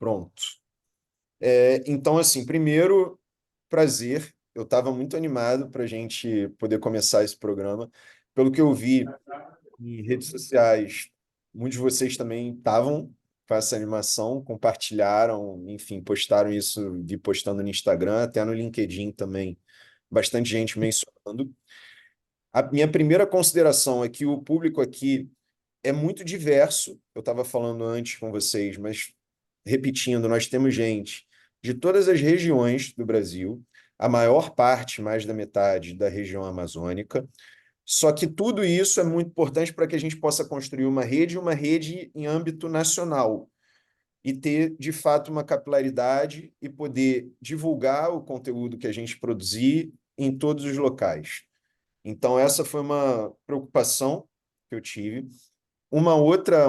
Pronto. Então, assim, primeiro, prazer. Eu estava muito animado para a gente poder começar esse programa. Pelo que eu vi em redes sociais, muitos de vocês também estavam com essa animação, compartilharam, enfim, postaram isso, vi postando no Instagram, até no LinkedIn também, bastante gente mencionando. A minha primeira consideração é que o público aqui é muito diverso. Eu estava falando antes com vocês, mas repetindo, nós temos gente de todas as regiões do Brasil, a maior parte, mais da metade, da região amazônica. Só que tudo isso é muito importante para que a gente possa construir uma rede em âmbito nacional e ter, de fato, uma capilaridade e poder divulgar o conteúdo que a gente produzir em todos os locais. Então, essa foi uma preocupação que eu tive. Um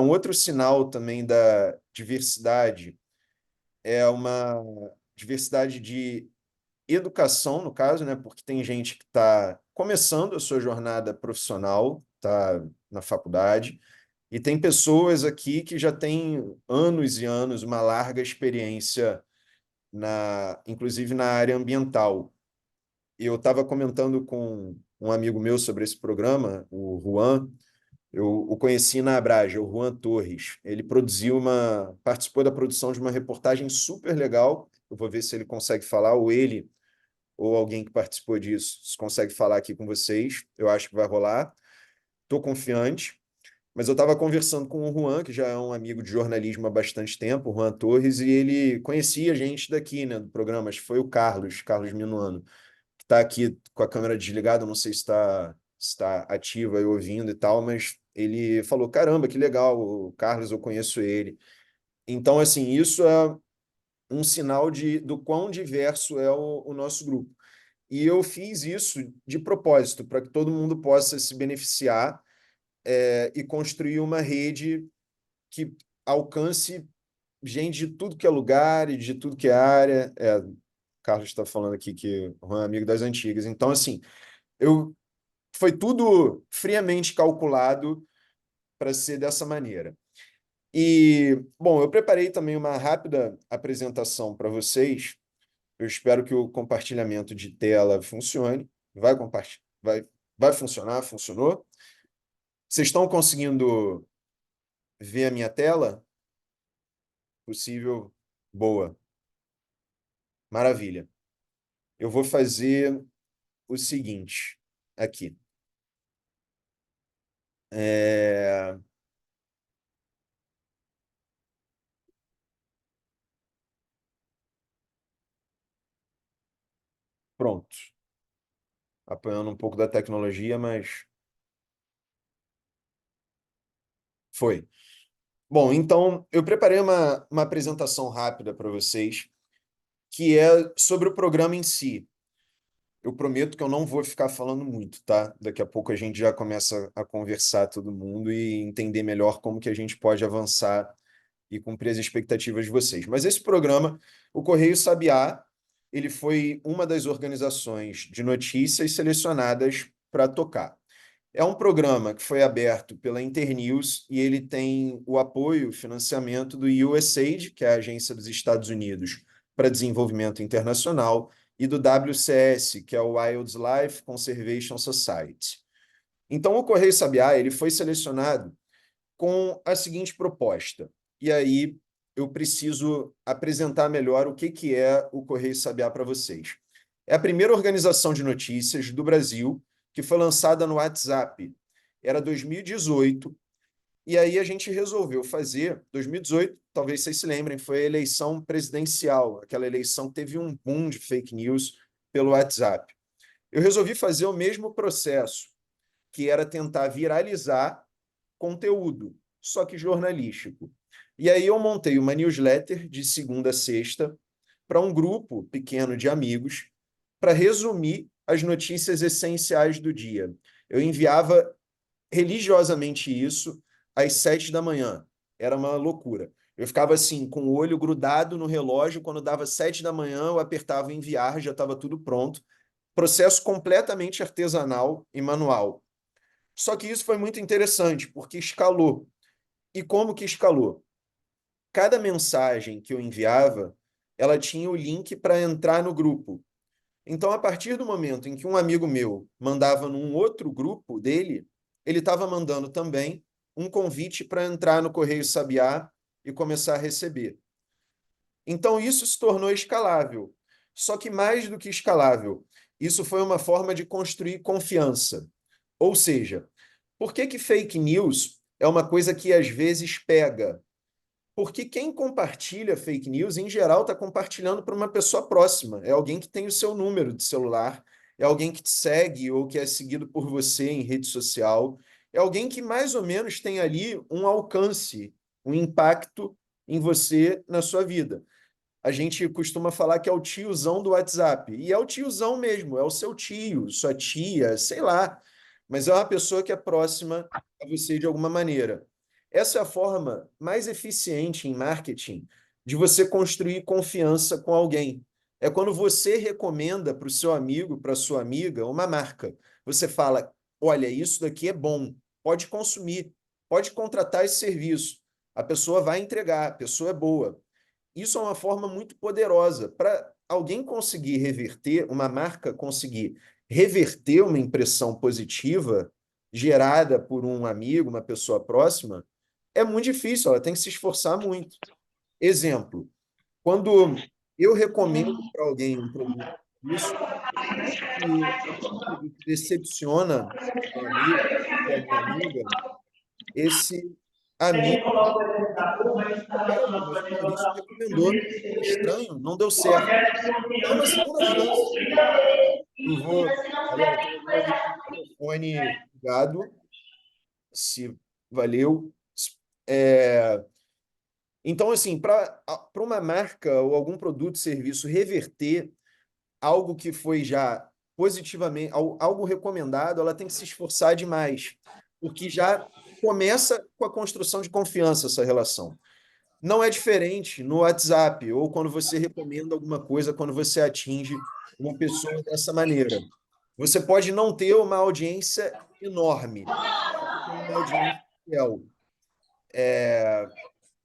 outro sinal também da diversidade é uma diversidade de educação, no caso, né? Porque tem gente que está começando a sua jornada profissional, está na faculdade, e tem pessoas aqui que já têm anos e anos, uma larga experiência inclusive na área ambiental. E eu estava comentando com um amigo meu sobre esse programa, o Juan. Eu o conheci na Abrage, o Juan Torres. Ele participou da produção de uma reportagem super legal. Eu vou ver se ele consegue falar, ou ele, ou alguém que participou disso, se consegue falar aqui com vocês. Eu acho que vai rolar. Estou confiante. Mas eu estava conversando com o Juan, que já é um amigo de jornalismo há bastante tempo, o Juan Torres, e ele conhecia a gente daqui, né, do programa. Acho que foi o Carlos Minuano, que está aqui com a câmera desligada, não sei se está ativo aí ouvindo e tal, mas ele falou: caramba, que legal, o Carlos, eu conheço ele. Então, assim, isso é um sinal do quão diverso é o nosso grupo. E eu fiz isso de propósito, para que todo mundo possa se beneficiar, e construir uma rede que alcance gente de tudo que é lugar e de tudo que é área. O Carlos está falando aqui que é um amigo das antigas. Então, assim, eu foi tudo friamente calculado para ser dessa maneira. E, bom, eu preparei também uma rápida apresentação para vocês. Eu espero que o compartilhamento de tela funcione. Vai funcionar? Funcionou? Vocês estão conseguindo ver a minha tela? Possível? Boa. Maravilha. Eu vou fazer o seguinte aqui. É, Pronto. Apanhando um pouco da tecnologia, mas foi. Bom, então eu preparei uma apresentação rápida para vocês, que é sobre o programa em si. Eu prometo que eu não vou ficar falando muito, tá? Daqui a pouco a gente já começa a conversar todo mundo e entender melhor como que a gente pode avançar e cumprir as expectativas de vocês. Mas esse programa, o Correio Sabiá, ele foi uma das organizações de notícias selecionadas para tocar. É um programa que foi aberto pela Internews e ele tem o apoio, o financiamento do USAID, que é a Agência dos Estados Unidos para Desenvolvimento Internacional, e do WCS, que é o Wildlife Conservation Society. Então, o Correio Sabiá ele foi selecionado com a seguinte proposta. E aí eu preciso apresentar melhor o que é o Correio Sabiá para vocês. É a primeira organização de notícias do Brasil que foi lançada no WhatsApp. Era 2018, e aí a gente resolveu fazer, 2018, talvez vocês se lembrem, foi a eleição presidencial, aquela eleição que teve um boom de fake news pelo WhatsApp. Eu resolvi fazer o mesmo processo, que era tentar viralizar conteúdo, só que jornalístico. E aí eu montei uma newsletter de segunda a sexta para um grupo pequeno de amigos para resumir as notícias essenciais do dia. Eu enviava religiosamente isso às 7 da manhã. Era uma loucura. Eu ficava assim, com o olho grudado no relógio, quando dava 7 da manhã, eu apertava enviar, já estava tudo pronto. Processo completamente artesanal e manual. Só que isso foi muito interessante, porque escalou. E como que escalou? cada mensagem que eu enviava, ela tinha o link para entrar no grupo. Então, a partir do momento em que um amigo meu mandava num outro grupo dele, ele estava mandando também um convite para entrar no Correio Sabiá e começar a receber. Então, isso se tornou escalável. Só que mais do que escalável, isso foi uma forma de construir confiança. Ou seja, por que que fake news é uma coisa que às vezes pega? Porque quem compartilha fake news, em geral, está compartilhando para uma pessoa próxima. É alguém que tem o seu número de celular, é alguém que te segue ou que é seguido por você em rede social, é alguém que mais ou menos tem ali um alcance, um impacto em você na sua vida. A gente costuma falar que é o tiozão do WhatsApp. E é o tiozão mesmo, é o seu tio, sua tia, sei lá. Mas é uma pessoa que é próxima a você de alguma maneira. Essa é a forma mais eficiente em marketing de você construir confiança com alguém. É quando você recomenda para o seu amigo, para a sua amiga, uma marca. Você fala: olha, isso daqui é bom, pode consumir, pode contratar esse serviço. A pessoa vai entregar, a pessoa é boa. Isso é uma forma muito poderosa para alguém conseguir reverter, uma marca conseguir reverter uma impressão positiva gerada por um amigo, uma pessoa próxima, é muito difícil, ela tem que se esforçar muito. Exemplo, quando eu recomendo para alguém um produto, isso, e aquele produto decepciona o meu amigo ou a minha amiga, esse amigo, caramba, mas o Maurício recomendou, estranho, não deu certo. Dá uma segunda chance. Não vou. Galera, tem alguém ali com o microfone ligado. Se valeu. É, então, assim, para uma marca ou algum produto, serviço reverter algo que foi já positivamente, algo recomendado, ela tem que se esforçar demais, porque já começa com a construção de confiança essa relação. Não é diferente no WhatsApp ou quando você recomenda alguma coisa, quando você atinge uma pessoa dessa maneira. Você pode não ter uma audiência enorme, você tem uma audiência fiel.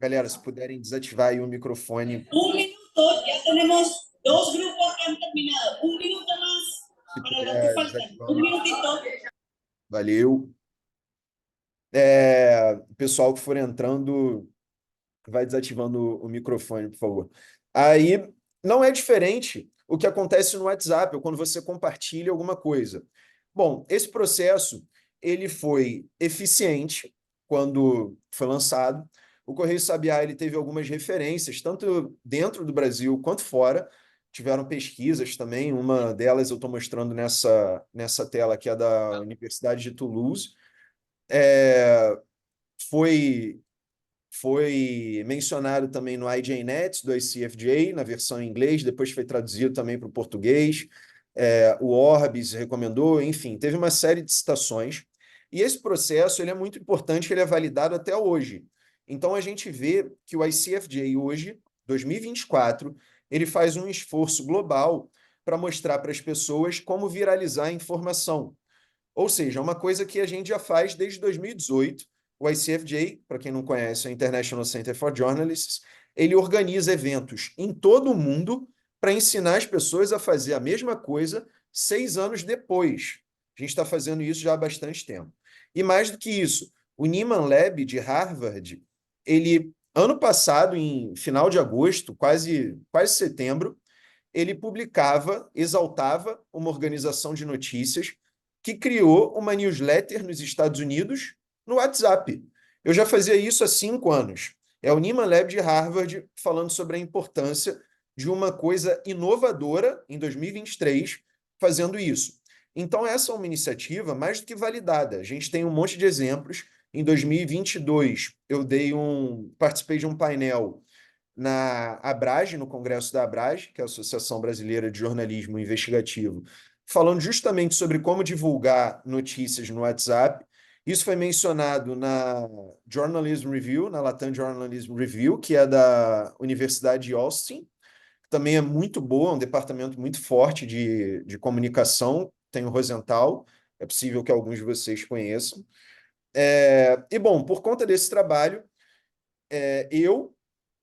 Galera, se puderem desativar aí o microfone, Un minuto, ya tenemos dos grupos que han terminado. Un minuto más se para los que puder faltan. Un desativando, minutito. valeu. O pessoal que for entrando, vai desativando o microfone, por favor. Aí não é diferente o que acontece no WhatsApp ou quando você compartilha alguma coisa. Bom, esse processo ele foi eficiente quando foi lançado. O Correio Sabiá ele teve algumas referências, tanto dentro do Brasil quanto fora. Tiveram pesquisas também, uma delas eu estou mostrando nessa tela, que é da Universidade de Toulouse. É, foi foi mencionado também no IJNet, do ICFJ, na versão em inglês, depois foi traduzido também para o português. O Orbis recomendou, enfim, teve uma série de citações. E esse processo ele é muito importante, ele é validado até hoje. Então, a gente vê que o ICFJ hoje, 2024, ele faz um esforço global para mostrar para as pessoas como viralizar a informação. Ou seja, é uma coisa que a gente já faz desde 2018. O ICFJ, para quem não conhece, é o International Center for Journalists, ele organiza eventos em todo o mundo para ensinar as pessoas a fazer a mesma coisa 6 anos depois. A gente está fazendo isso já há bastante tempo. E mais do que isso, o Nieman Lab de Harvard, ele, ano passado, em final de agosto, quase setembro, ele publicava, exaltava uma organização de notícias que criou uma newsletter nos Estados Unidos no WhatsApp. Eu já fazia isso há 5 anos. É o Nieman Lab de Harvard falando sobre a importância de uma coisa inovadora em 2023 fazendo isso. Então, essa é uma iniciativa mais do que validada. A gente tem um monte de exemplos. Em 2022, participei de um painel na Abrage, no Congresso da Abrage, que é a Associação Brasileira de Jornalismo Investigativo, falando justamente sobre como divulgar notícias no WhatsApp. Isso foi mencionado na Journalism Review, na Latam Journalism Review, que é da Universidade de Austin. Também é muito boa, um departamento muito forte de comunicação. Tem o Rosenthal, é possível que alguns de vocês conheçam. Bom, por conta desse trabalho, eu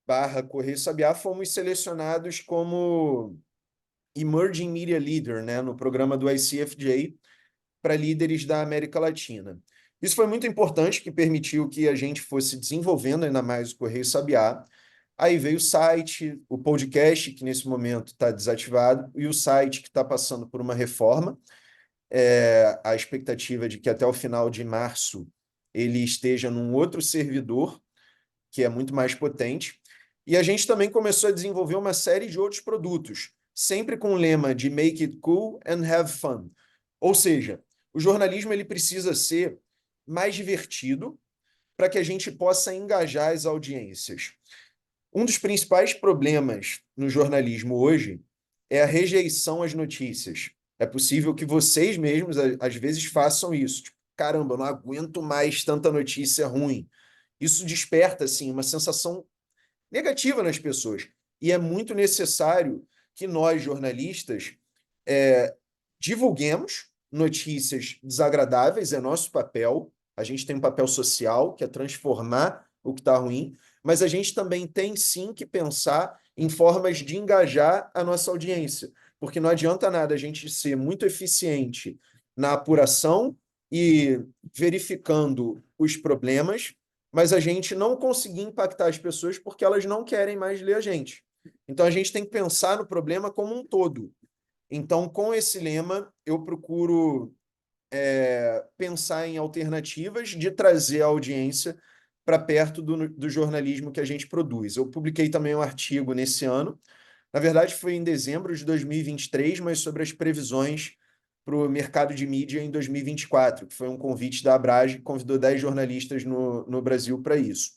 barra Correio Sabiá, fomos selecionados como Emerging Media Leader, né, no programa do ICFJ para líderes da América Latina. Isso foi muito importante, que permitiu que a gente fosse desenvolvendo ainda mais o Correio Sabiá. Aí veio o site, o podcast, que nesse momento está desativado, e o site que está passando por uma reforma. A expectativa é de que até o final de março ele esteja num outro servidor, que é muito mais potente. E a gente também começou a desenvolver uma série de outros produtos, sempre com o lema de make it cool and have fun. Ou seja, o jornalismo ele precisa ser mais divertido para que a gente possa engajar as audiências. Um dos principais problemas no jornalismo hoje é a rejeição às notícias. É possível que vocês mesmos, às vezes, façam isso. Tipo, caramba, eu não aguento mais tanta notícia ruim. Isso desperta, assim, uma sensação negativa nas pessoas. E é muito necessário que nós, jornalistas, é, divulguemos notícias desagradáveis, é nosso papel. A gente tem um papel social, que é transformar o que está ruim, mas a gente também tem sim que pensar em formas de engajar a nossa audiência, porque não adianta nada a gente ser muito eficiente na apuração e verificando os problemas, mas a gente não conseguir impactar as pessoas porque elas não querem mais ler a gente. Então a gente tem que pensar no problema como um todo. Então, com esse lema, eu procuro pensar em alternativas de trazer a audiência para perto do jornalismo que a gente produz. Eu publiquei também um artigo nesse ano, na verdade foi em dezembro de 2023, mas sobre as previsões para o mercado de mídia em 2024, que foi um convite da Abrage, que convidou 10 jornalistas no Brasil para isso.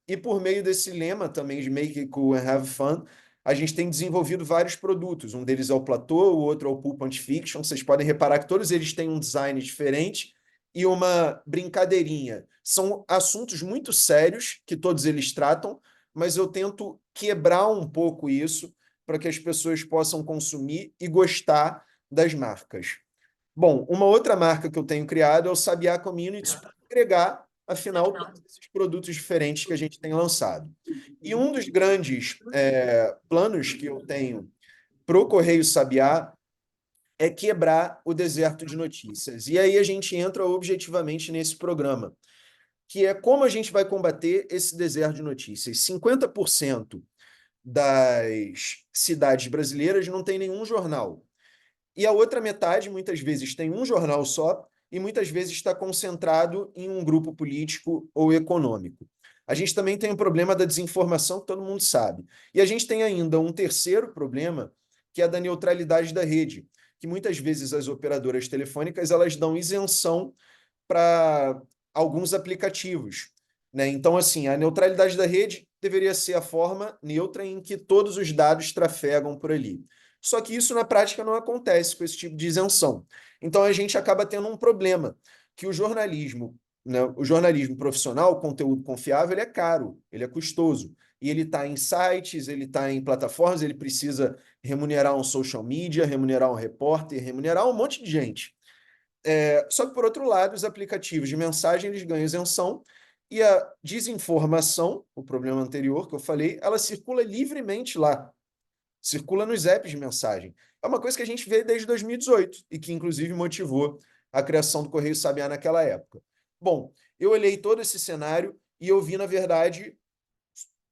E por meio desse lema também de Make It Cool and Have Fun, a gente tem desenvolvido vários produtos. Um deles é o Platô, o outro é o Pulp Anti-Fiction. Vocês podem reparar que todos eles têm um design diferente e uma brincadeirinha. São assuntos muito sérios que todos eles tratam, mas eu tento quebrar um pouco isso para que as pessoas possam consumir e gostar das marcas. Bom, uma outra marca que eu tenho criado é o Sabiá Communities para agregar, afinal, todos esses produtos diferentes que a gente tem lançado. E um dos grandes planos que eu tenho para o Correio Sabiá é quebrar o deserto de notícias. E aí a gente entra objetivamente nesse programa, que é como a gente vai combater esse deserto de notícias. 50% das cidades brasileiras não tem nenhum jornal. E a outra metade, muitas vezes, tem um jornal só e muitas vezes está concentrado em um grupo político ou econômico. A gente também tem o problema da desinformação, que todo mundo sabe. E a gente tem ainda um terceiro problema, que é a da neutralidade da rede, que muitas vezes as operadoras telefônicas elas dão isenção para alguns aplicativos. Né? Então, assim, a neutralidade da rede deveria ser a forma neutra em que todos os dados trafegam por ali. Só que isso na prática não acontece com esse tipo de isenção. Então a gente acaba tendo um problema, que o jornalismo, né, o jornalismo profissional, o conteúdo confiável, ele é caro, ele é custoso. E ele está em sites, ele está em plataformas, ele precisa remunerar um social media, remunerar um repórter, remunerar um monte de gente. Só que, por outro lado, os aplicativos de mensagem eles ganham isenção e a desinformação, o problema anterior que eu falei, ela circula livremente lá. Circula nos apps de mensagem. É uma coisa que a gente vê desde 2018 e que, inclusive, motivou a criação do Correio Sabiá naquela época. Bom, eu olhei todo esse cenário e eu vi, na verdade,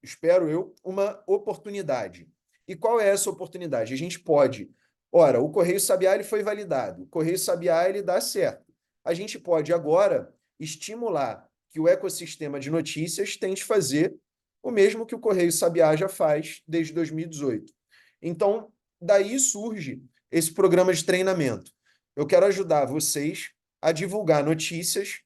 espero eu, uma oportunidade. E qual é essa oportunidade? A gente pode... Ora, o Correio Sabiá ele foi validado. O Correio Sabiá ele dá certo. A gente pode agora estimular que o ecossistema de notícias tente fazer o mesmo que o Correio Sabiá já faz desde 2018. Então, daí surge esse programa de treinamento. Eu quero ajudar vocês a divulgar notícias,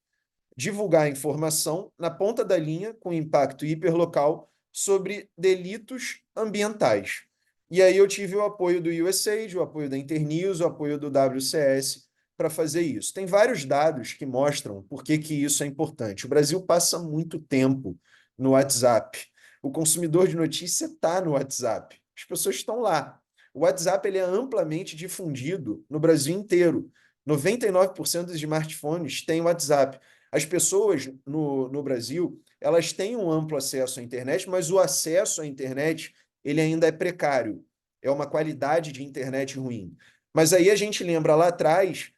divulgar informação na ponta da linha, com impacto hiperlocal, sobre delitos ambientais. E aí eu tive o apoio do USAID, o apoio da Internews, o apoio do WCS para fazer isso. Tem vários dados que mostram por que isso é importante. O Brasil passa muito tempo no WhatsApp. O consumidor de notícia está no WhatsApp. As pessoas estão lá. O WhatsApp ele é amplamente difundido no Brasil inteiro. 99% dos smartphones têm WhatsApp. As pessoas no Brasil elas têm um amplo acesso à internet, mas o acesso à internet ele ainda é precário. É uma qualidade de internet ruim. Mas aí a gente lembra lá atrás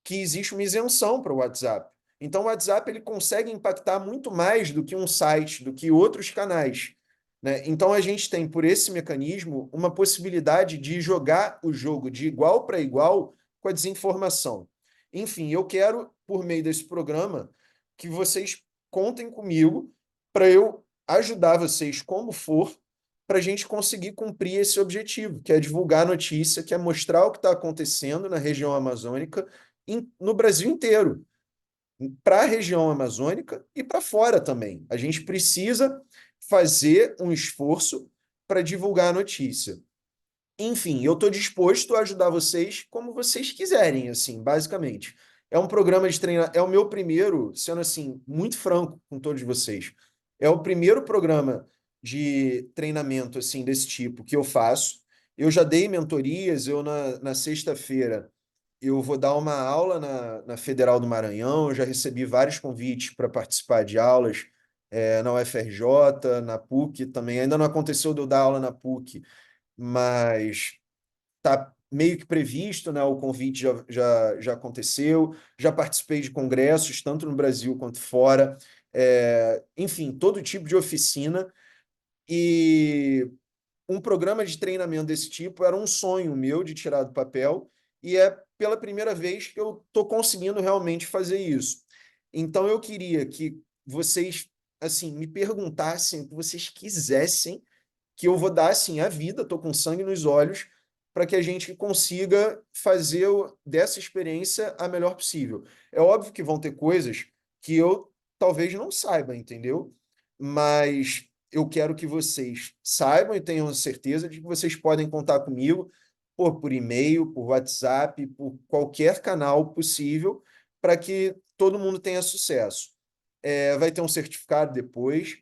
que existe uma isenção para o WhatsApp. Então, o WhatsApp ele consegue impactar muito mais do que um site, do que outros canais. Né? Então, a gente tem, por esse mecanismo, uma possibilidade de jogar o jogo de igual para igual com a desinformação. Enfim, eu quero, por meio desse programa, que vocês contem comigo para eu ajudar vocês como for, para a gente conseguir cumprir esse objetivo, que é divulgar a notícia, que é mostrar o que está acontecendo na região amazônica no Brasil inteiro, para a região amazônica e para fora também. A gente precisa fazer um esforço para divulgar a notícia. Enfim, eu estou disposto a ajudar vocês como vocês quiserem, assim, basicamente. É um programa de treinamento, é o meu primeiro, sendo assim, muito franco com todos vocês, é o primeiro programa de treinamento, assim, desse tipo que eu faço. Eu já dei mentorias, na sexta-feira eu vou dar uma aula na Federal do Maranhão, eu já recebi vários convites para participar de aulas na UFRJ, na PUC também. Ainda não aconteceu de eu dar aula na PUC, mas está meio que previsto, né? O convite já aconteceu, já participei de congressos, tanto no Brasil quanto fora, enfim, todo tipo de oficina. E um programa de treinamento desse tipo era um sonho meu de tirar do papel, e é pela primeira vez que eu estou conseguindo realmente fazer isso. Então eu queria que vocês assim me perguntassem o que vocês quisessem, que eu vou dar assim a vida, estou com sangue nos olhos, para que a gente consiga fazer dessa experiência a melhor possível. É óbvio que vão ter coisas que eu talvez não saiba, entendeu? Mas eu quero que vocês saibam e tenham certeza de que vocês podem contar comigo por e-mail, por WhatsApp, por qualquer canal possível, para que todo mundo tenha sucesso. Vai ter um certificado depois.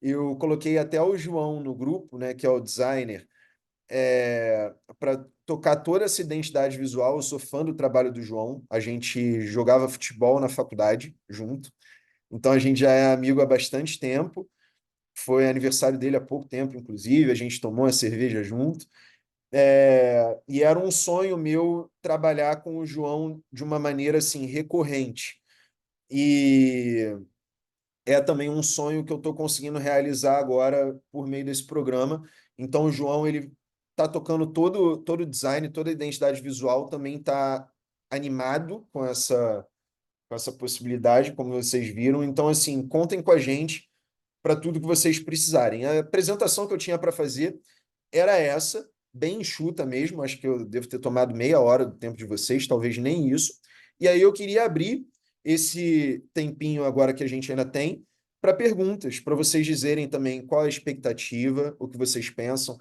Eu coloquei até o João no grupo, né, que é o designer, para tocar toda essa identidade visual. Eu sou fã do trabalho do João. A gente jogava futebol na faculdade junto, então a gente já é amigo há bastante tempo. Foi aniversário dele há pouco tempo, inclusive, a gente tomou uma cerveja junto. E era um sonho meu trabalhar com o João de uma maneira assim recorrente. E é também um sonho que eu estou conseguindo realizar agora por meio desse programa. Então, o João, ele está tocando todo o design, toda a identidade visual, também está animado com essa possibilidade, como vocês viram. Então, assim, contem com a gente para tudo que vocês precisarem. A apresentação que eu tinha para fazer era essa, bem enxuta mesmo. Acho que eu devo ter tomado meia hora do tempo de vocês, talvez nem isso. E aí eu queria abrir esse tempinho agora que a gente ainda tem para perguntas, para vocês dizerem também qual a expectativa, o que vocês pensam.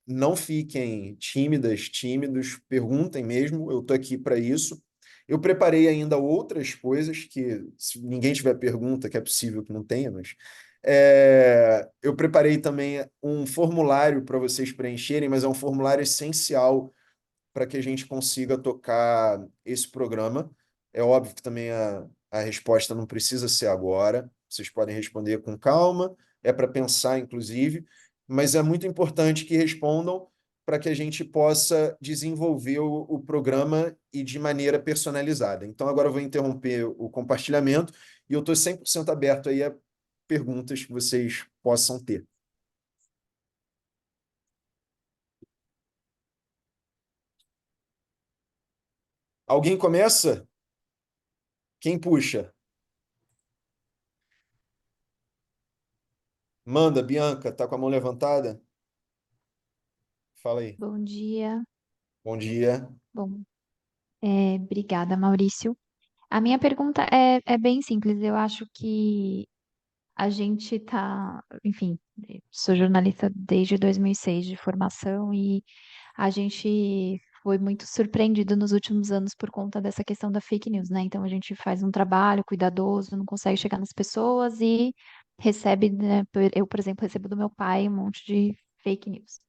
Não fiquem tímidas, tímidos, perguntem mesmo, eu estou aqui para isso. Eu preparei ainda outras coisas que, se ninguém tiver pergunta, que é possível que não tenha, mas eu preparei também um formulário para vocês preencherem, mas é um formulário essencial para que a gente consiga tocar esse programa. É óbvio que também a resposta não precisa ser agora, vocês podem responder com calma, é para pensar, inclusive, mas é muito importante que respondam para que a gente possa desenvolver o programa e de maneira personalizada. Então, agora eu vou interromper o compartilhamento e eu estou 100% aberto aí a perguntas que vocês possam ter. Alguém começa? Quem puxa? Manda, Bianca, tá com a mão levantada? Fala aí. Bom dia. Bom dia. Bom, obrigada, Maurício. A minha pergunta é bem simples. Eu acho que a gente tá, enfim, sou jornalista desde 2006 de formação e a gente foi muito surpreendido nos últimos anos por conta dessa questão da fake news, né? Então a gente faz um trabalho cuidadoso, não consegue chegar nas pessoas e recebe, né? Eu, por exemplo, recebo do meu pai um monte de fake news.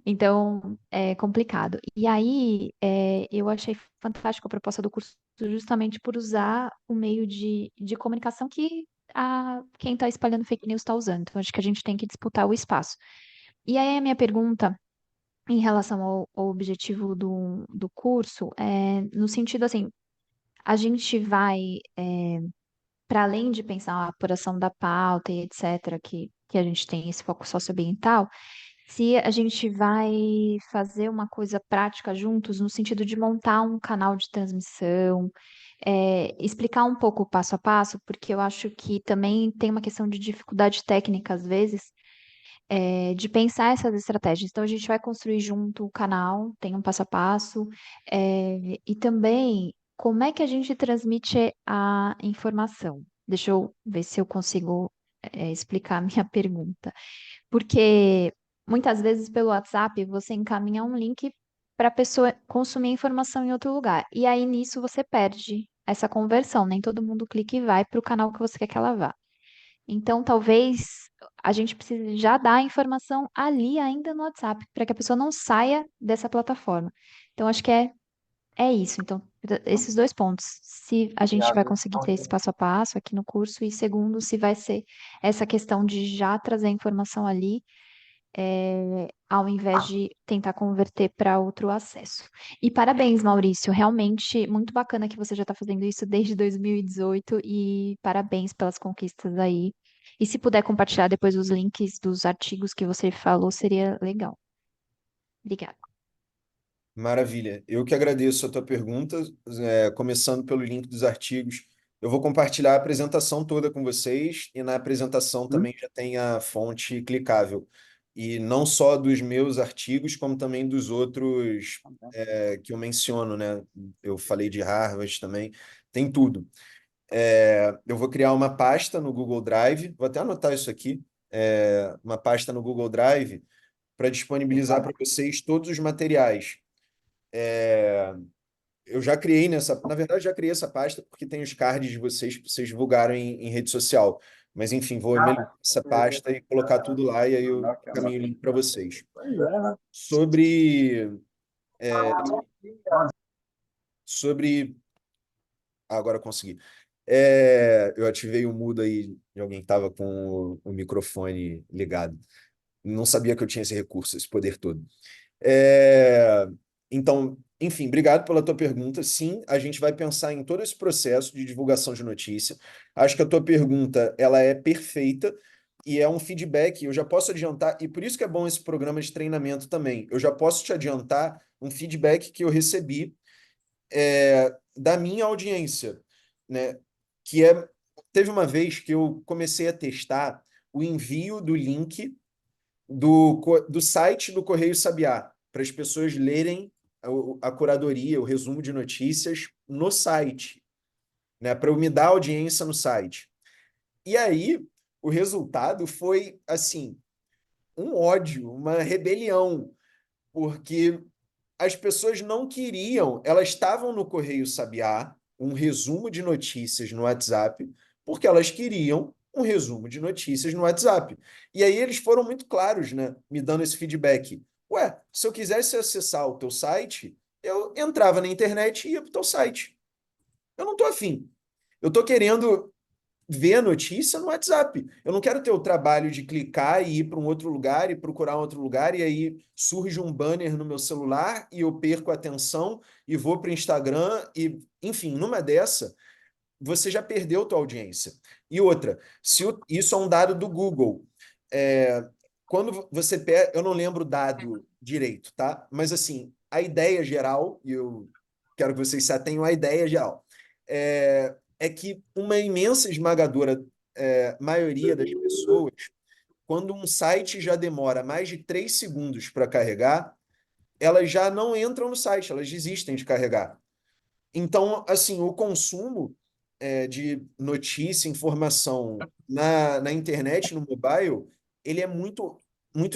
Então, é complicado. E aí, eu achei fantástico a proposta do curso justamente por usar o meio de comunicação que quem está espalhando fake news está usando. Então, acho que a gente tem que disputar o espaço. E aí, a minha pergunta em relação ao objetivo do curso é no sentido assim, a gente vai, para além de pensar a apuração da pauta e etc., que a gente tem esse foco socioambiental, se a gente vai fazer uma coisa prática juntos, no sentido de montar um canal de transmissão, explicar um pouco o passo a passo, porque eu acho que também tem uma questão de dificuldade técnica, às vezes, de pensar essas estratégias. Então, a gente vai construir junto o canal, tem um passo a passo, e também como é que a gente transmite a informação. Deixa eu ver se eu consigo, explicar a minha pergunta. Porque muitas vezes pelo WhatsApp você encaminha um link para a pessoa consumir a informação em outro lugar. E aí nisso você perde essa conversão. Nem todo mundo clica e vai para o canal que você quer que ela vá. Então, talvez a gente precise já dar a informação ali ainda no WhatsApp, para que a pessoa não saia dessa plataforma. Então, acho que é isso. Então, esses dois pontos. Se a gente vai conseguir ter esse passo a passo aqui no curso, e segundo, se vai ser essa questão de já trazer a informação ali, ao invés de tentar converter para outro acesso. E parabéns, Maurício. Realmente muito bacana que você já está fazendo isso desde 2018 e parabéns pelas conquistas aí. E se puder compartilhar depois os links dos artigos que você falou, seria legal. Obrigada. Maravilha. Eu que agradeço a tua pergunta, começando pelo link dos artigos. Eu vou compartilhar a apresentação toda com vocês e na apresentação também já tem a fonte clicável. E não só dos meus artigos, como também dos outros que eu menciono, né? Eu falei de Harvard também, tem tudo. Eu vou criar uma pasta no Google Drive, vou até anotar isso aqui, uma pasta no Google Drive para disponibilizar para vocês todos os materiais. Eu já criei na verdade, já criei essa pasta porque tem os cards de vocês para vocês divulgarem em rede social. Mas, enfim, vou melhorar essa pasta e colocar tudo lá e aí eu caminho o link para vocês. Sobre, sobre... agora eu consegui. Eu ativei o mudo aí de alguém que estava com o microfone ligado. Não sabia que eu tinha esse recurso, esse poder todo. É, Então, enfim, obrigado pela tua pergunta. Sim, a gente vai pensar em todo esse processo de divulgação de notícia. Acho que a tua pergunta, ela é perfeita e é um feedback. Eu já posso adiantar, e por isso que é bom esse programa de treinamento também. Eu já posso te adiantar um feedback que eu recebi da minha audiência, né? Que teve uma vez que eu comecei a testar o envio do link do site do Correio Sabiá, para as pessoas lerem a curadoria, o resumo de notícias no site, né, para eu me dar audiência no site. E aí, o resultado foi, assim, um ódio, uma rebelião, porque as pessoas não queriam, elas estavam no Correio Sabiá, um resumo de notícias no WhatsApp, porque elas queriam um resumo de notícias no WhatsApp. E aí eles foram muito claros, né, me dando esse feedback. Ué, se eu quisesse acessar o teu site, eu entrava na internet e ia para o teu site. Eu não estou afim. Eu estou querendo ver a notícia no WhatsApp. Eu não quero ter o trabalho de clicar e ir para um outro lugar e procurar um outro lugar, e aí surge um banner no meu celular e eu perco a atenção e vou para o Instagram e, enfim, numa dessa, você já perdeu tua audiência. E outra, isso é um dado do Google. É, Quando você pega, eu não lembro o dado direito, tá? Mas assim, a ideia geral, e eu quero que vocês se atenham à ideia geral, é que uma imensa esmagadora maioria das pessoas, quando um site já demora mais de 3 segundos para carregar, elas já não entram no site, elas desistem de carregar. Então, assim, o consumo de notícia, informação na internet, no mobile, ele é muito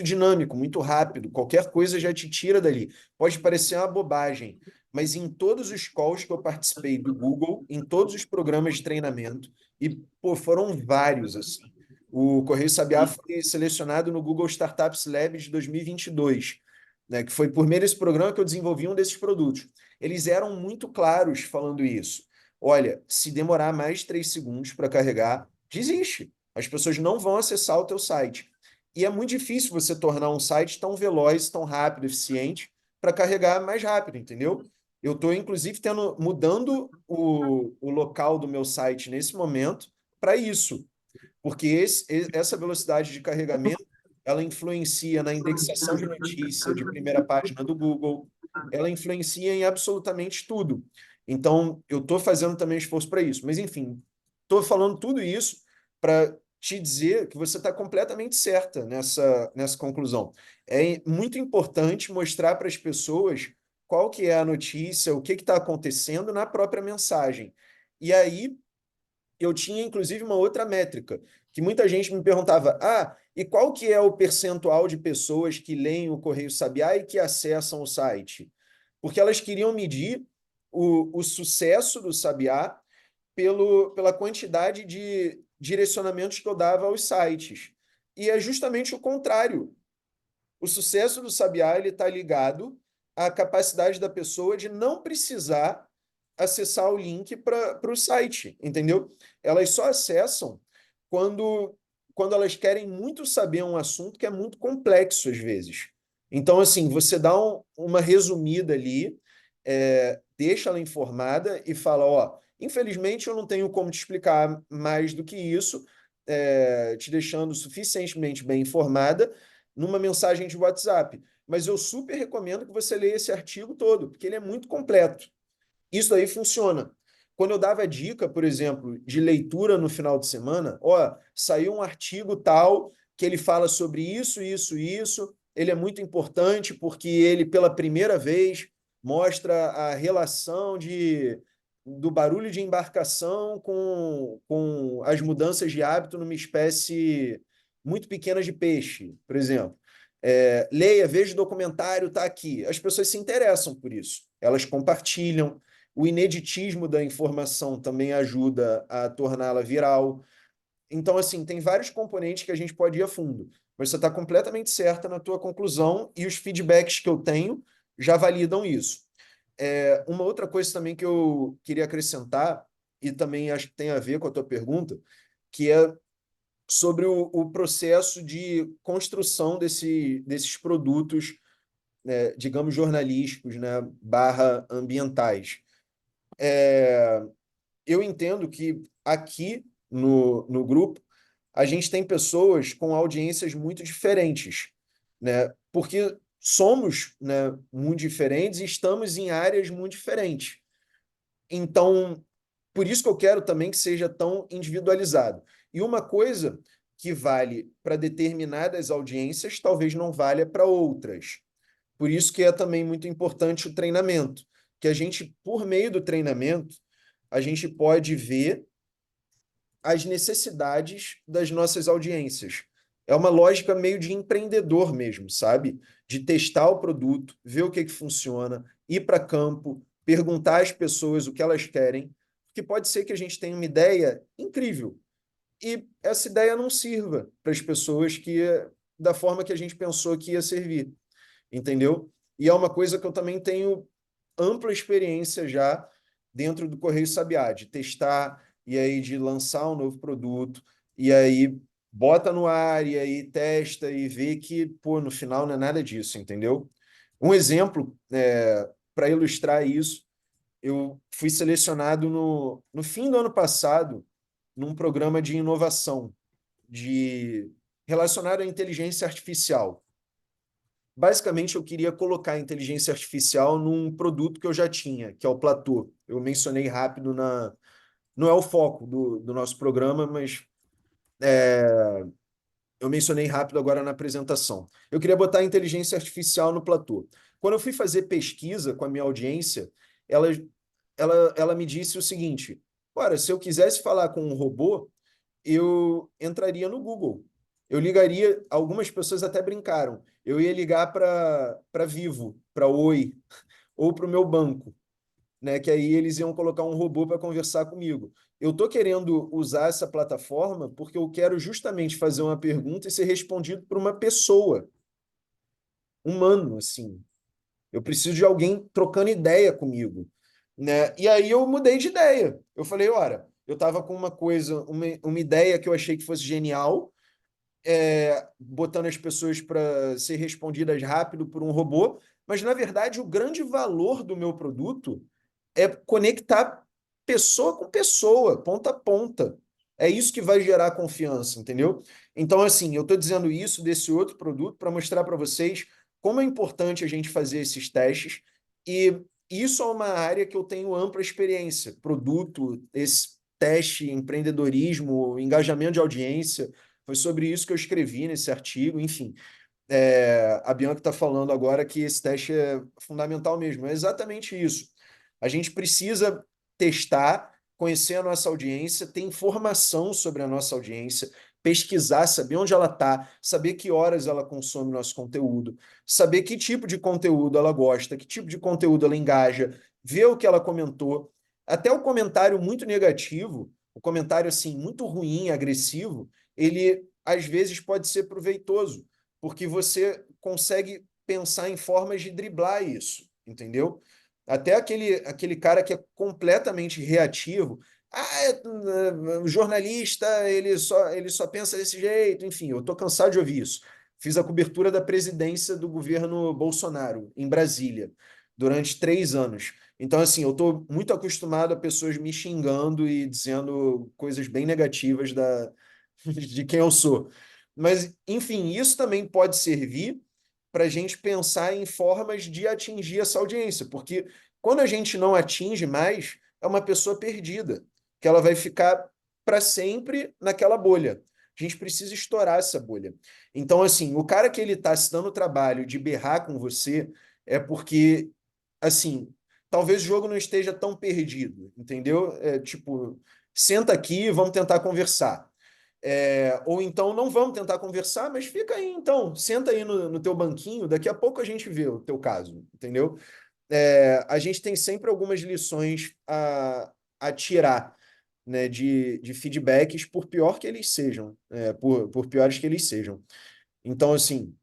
dinâmico, muito rápido. Qualquer coisa já te tira dali. Pode parecer uma bobagem, mas em todos os calls que eu participei do Google, em todos os programas de treinamento, e pô, foram vários, assim. O Correio Sabiá foi selecionado no Google Startups Lab de 2022, né, que foi por meio desse programa que eu desenvolvi um desses produtos. Eles eram muito claros falando isso. Olha, se demorar mais de 3 segundos para carregar, desiste. As pessoas não vão acessar o teu site. E é muito difícil você tornar um site tão veloz, tão rápido, eficiente, para carregar mais rápido, entendeu? Eu estou, inclusive, mudando o local do meu site nesse momento para isso, porque essa velocidade de carregamento ela influencia na indexação de notícia de primeira página do Google, ela influencia em absolutamente tudo. Então, eu estou fazendo também esforço para isso. Mas, enfim, estou falando tudo isso para te dizer que você está completamente certa nessa conclusão. É muito importante mostrar para as pessoas qual que é a notícia, o que está acontecendo na própria mensagem. E aí, eu tinha, inclusive, uma outra métrica, que muita gente me perguntava, e qual que é o percentual de pessoas que leem o Correio Sabiá e que acessam o site? Porque elas queriam medir o sucesso do Sabiá pela quantidade de direcionamentos que eu dava aos sites. E é justamente o contrário. O sucesso do Sabiá ele está ligado à capacidade da pessoa de não precisar acessar o link para o site, entendeu? Elas só acessam quando, quando elas querem muito saber um assunto que é muito complexo às vezes. Então, assim, você dá uma resumida ali, deixa ela informada e fala, infelizmente eu não tenho como te explicar mais do que isso, te deixando suficientemente bem informada numa mensagem de WhatsApp. Mas eu super recomendo que você leia esse artigo todo, porque ele é muito completo. Isso aí funciona. Quando eu dava dica, por exemplo, de leitura no final de semana, saiu um artigo tal que ele fala sobre isso, isso, isso. Ele é muito importante porque ele, pela primeira vez, mostra a relação do barulho de embarcação com as mudanças de hábito numa espécie muito pequena de peixe, por exemplo. Leia, veja o documentário, está aqui. As pessoas se interessam por isso. Elas compartilham. O ineditismo da informação também ajuda a torná-la viral. Então, assim, tem vários componentes que a gente pode ir a fundo. Mas você está completamente certa na tua conclusão e os feedbacks que eu tenho já validam isso. Uma outra coisa também que eu queria acrescentar, e também acho que tem a ver com a tua pergunta, que é sobre o processo de construção desses produtos, né, digamos, jornalísticos, né, barra ambientais. Eu entendo que aqui no grupo a gente tem pessoas com audiências muito diferentes, né? Porque somos, né, muito diferentes e estamos em áreas muito diferentes. Então, por isso que eu quero também que seja tão individualizado. E uma coisa que vale para determinadas audiências, talvez não valha para outras. Por isso que é também muito importante o treinamento, que a gente, por meio do treinamento, a gente pode ver as necessidades das nossas audiências. É uma lógica meio de empreendedor mesmo, sabe? De testar o produto, ver o que funciona, ir para campo, perguntar às pessoas o que elas querem, porque pode ser que a gente tenha uma ideia incrível e essa ideia não sirva para as pessoas da forma que a gente pensou que ia servir, entendeu? E é uma coisa que eu também tenho ampla experiência já dentro do Correio Sabiá, de testar e aí de lançar um novo produto, e aí bota no ar, e aí testa e vê que, pô, no final não é nada disso, entendeu? Um exemplo para ilustrar isso, eu fui selecionado no fim do ano passado num programa de inovação relacionado à inteligência artificial. Basicamente, eu queria colocar a inteligência artificial num produto que eu já tinha, que é o Platô. Eu mencionei rápido não é o foco do nosso programa, mas eu mencionei rápido agora na apresentação. Eu queria botar a inteligência artificial no Platô. Quando eu fui fazer pesquisa com a minha audiência, ela me disse o seguinte: ora, se eu quisesse falar com um robô, eu entraria no Google. Eu ligaria, algumas pessoas até brincaram, eu ia ligar para Vivo, para Oi, ou para o meu banco, né? Que aí eles iam colocar um robô para conversar comigo. Eu estou querendo usar essa plataforma porque eu quero justamente fazer uma pergunta e ser respondido por uma pessoa, humano, assim. Eu preciso de alguém trocando ideia comigo, né? E aí eu mudei de ideia. Eu falei, ora, eu estava com uma coisa, uma ideia que eu achei que fosse genial, botando as pessoas para ser respondidas rápido por um robô, mas na verdade o grande valor do meu produto é conectar pessoa com pessoa, ponta a ponta. É isso que vai gerar confiança, entendeu? Então, assim, eu estou dizendo isso desse outro produto para mostrar para vocês como é importante a gente fazer esses testes, e isso é uma área que eu tenho ampla experiência. Produto, esse teste, empreendedorismo, engajamento de audiência, foi sobre isso que eu escrevi nesse artigo, enfim. A Bianca está falando agora que esse teste é fundamental mesmo. É exatamente isso. A gente precisa testar, conhecer a nossa audiência, ter informação sobre a nossa audiência, pesquisar, saber onde ela está, saber que horas ela consome nosso conteúdo, saber que tipo de conteúdo ela gosta, que tipo de conteúdo ela engaja, ver o que ela comentou. Até o comentário muito negativo, o comentário assim muito ruim, agressivo, ele às vezes pode ser proveitoso porque você consegue pensar em formas de driblar isso, entendeu? Até aquele cara que é completamente reativo, o jornalista ele só pensa desse jeito, enfim, eu estou cansado de ouvir isso. Fiz a cobertura da presidência do governo Bolsonaro em Brasília durante 3 anos. Então, assim, eu estou muito acostumado a pessoas me xingando e dizendo coisas bem negativas de quem eu sou. Mas, enfim, isso também pode servir para a gente pensar em formas de atingir essa audiência, porque quando a gente não atinge mais, é uma pessoa perdida, que ela vai ficar para sempre naquela bolha. A gente precisa estourar essa bolha. Então, assim, o cara que ele está se dando o trabalho de berrar com você é porque, assim, talvez o jogo não esteja tão perdido, entendeu? Tipo, senta aqui, vamos tentar conversar. Ou então não vamos tentar conversar, mas fica aí então, senta aí no teu banquinho, daqui a pouco a gente vê o teu caso, entendeu? A gente tem sempre algumas lições a tirar, né, de feedbacks, por pior que eles sejam, por piores que eles sejam. Então, assim,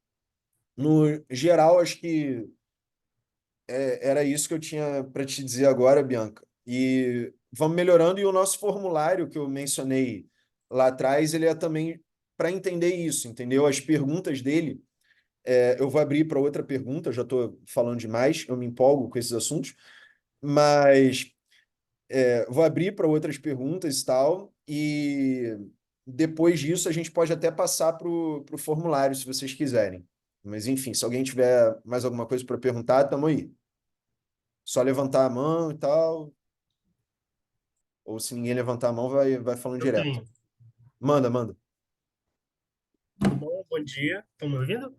no geral, acho que era isso que eu tinha para te dizer agora, Bianca. E vamos melhorando, e o nosso formulário que eu mencionei lá atrás, ele é também para entender isso, entendeu? As perguntas dele, eu vou abrir para outra pergunta, eu já estou falando demais, eu me empolgo com esses assuntos, mas vou abrir para outras perguntas e tal, e depois disso a gente pode até passar para o formulário, se vocês quiserem. Mas enfim, se alguém tiver mais alguma coisa para perguntar, estamos aí. Só levantar a mão e tal, ou se ninguém levantar a mão, vai falando Eu direto. tenho. Manda, manda. Tudo bom? Bom dia. Estão me ouvindo?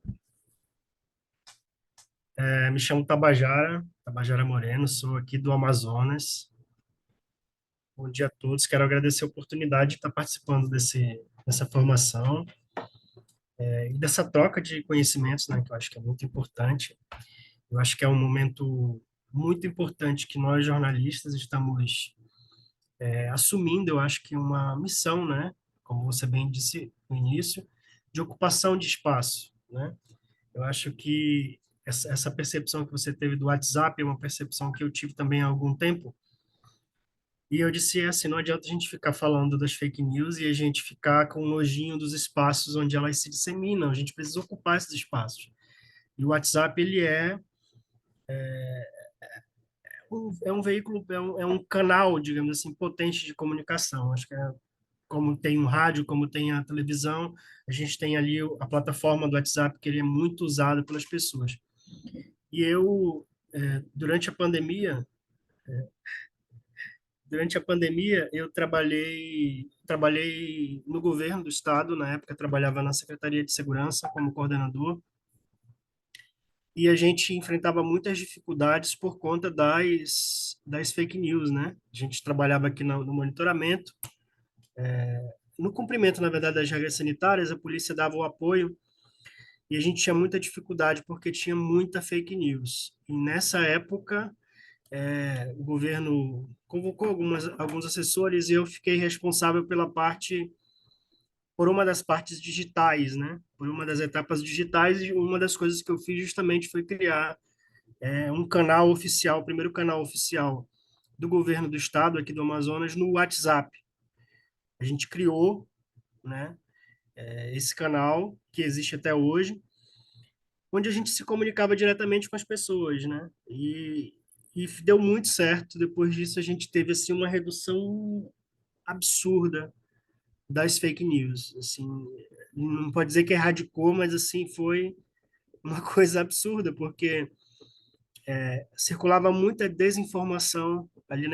Me chamo Tabajara Moreno, sou aqui do Amazonas. Bom dia a todos. Quero agradecer a oportunidade de estar participando dessa formação, e dessa troca de conhecimentos, né, que eu acho que é muito importante. Eu acho que é um momento muito importante que nós, jornalistas, estamos assumindo, eu acho que uma missão, né, como você bem disse no início, de ocupação de espaço, né? Eu acho que essa percepção que você teve do WhatsApp é uma percepção que eu tive também há algum tempo. E eu disse assim, não adianta a gente ficar falando das fake news e a gente ficar com nojinho dos espaços onde elas se disseminam. A gente precisa ocupar esses espaços. E o WhatsApp, ele é um veículo, é um canal, digamos assim, potente de comunicação. Acho que como tem um rádio, como tem a televisão, a gente tem ali a plataforma do WhatsApp, que ele é muito usado pelas pessoas. E eu, durante a pandemia, eu trabalhei no governo do estado, na época trabalhava na Secretaria de Segurança como coordenador, e a gente enfrentava muitas dificuldades por conta das fake news, né? A gente trabalhava aqui no monitoramento, no cumprimento, na verdade, das regras sanitárias, a polícia dava o apoio, e a gente tinha muita dificuldade porque tinha muita fake news. E nessa época, o governo convocou alguns assessores e eu fiquei responsável por uma das partes digitais, né? Por uma das etapas digitais, e uma das coisas que eu fiz justamente foi criar um canal oficial, o primeiro canal oficial do governo do estado aqui do Amazonas no WhatsApp. a gente criou, né, esse canal que existe até hoje, onde a gente se comunicava diretamente com as pessoas, né? E deu muito certo. Depois disso, a gente teve assim uma redução absurda das fake news. Assim, não pode dizer que erradicou, mas assim foi uma coisa absurda, porque circulava muita desinformação ali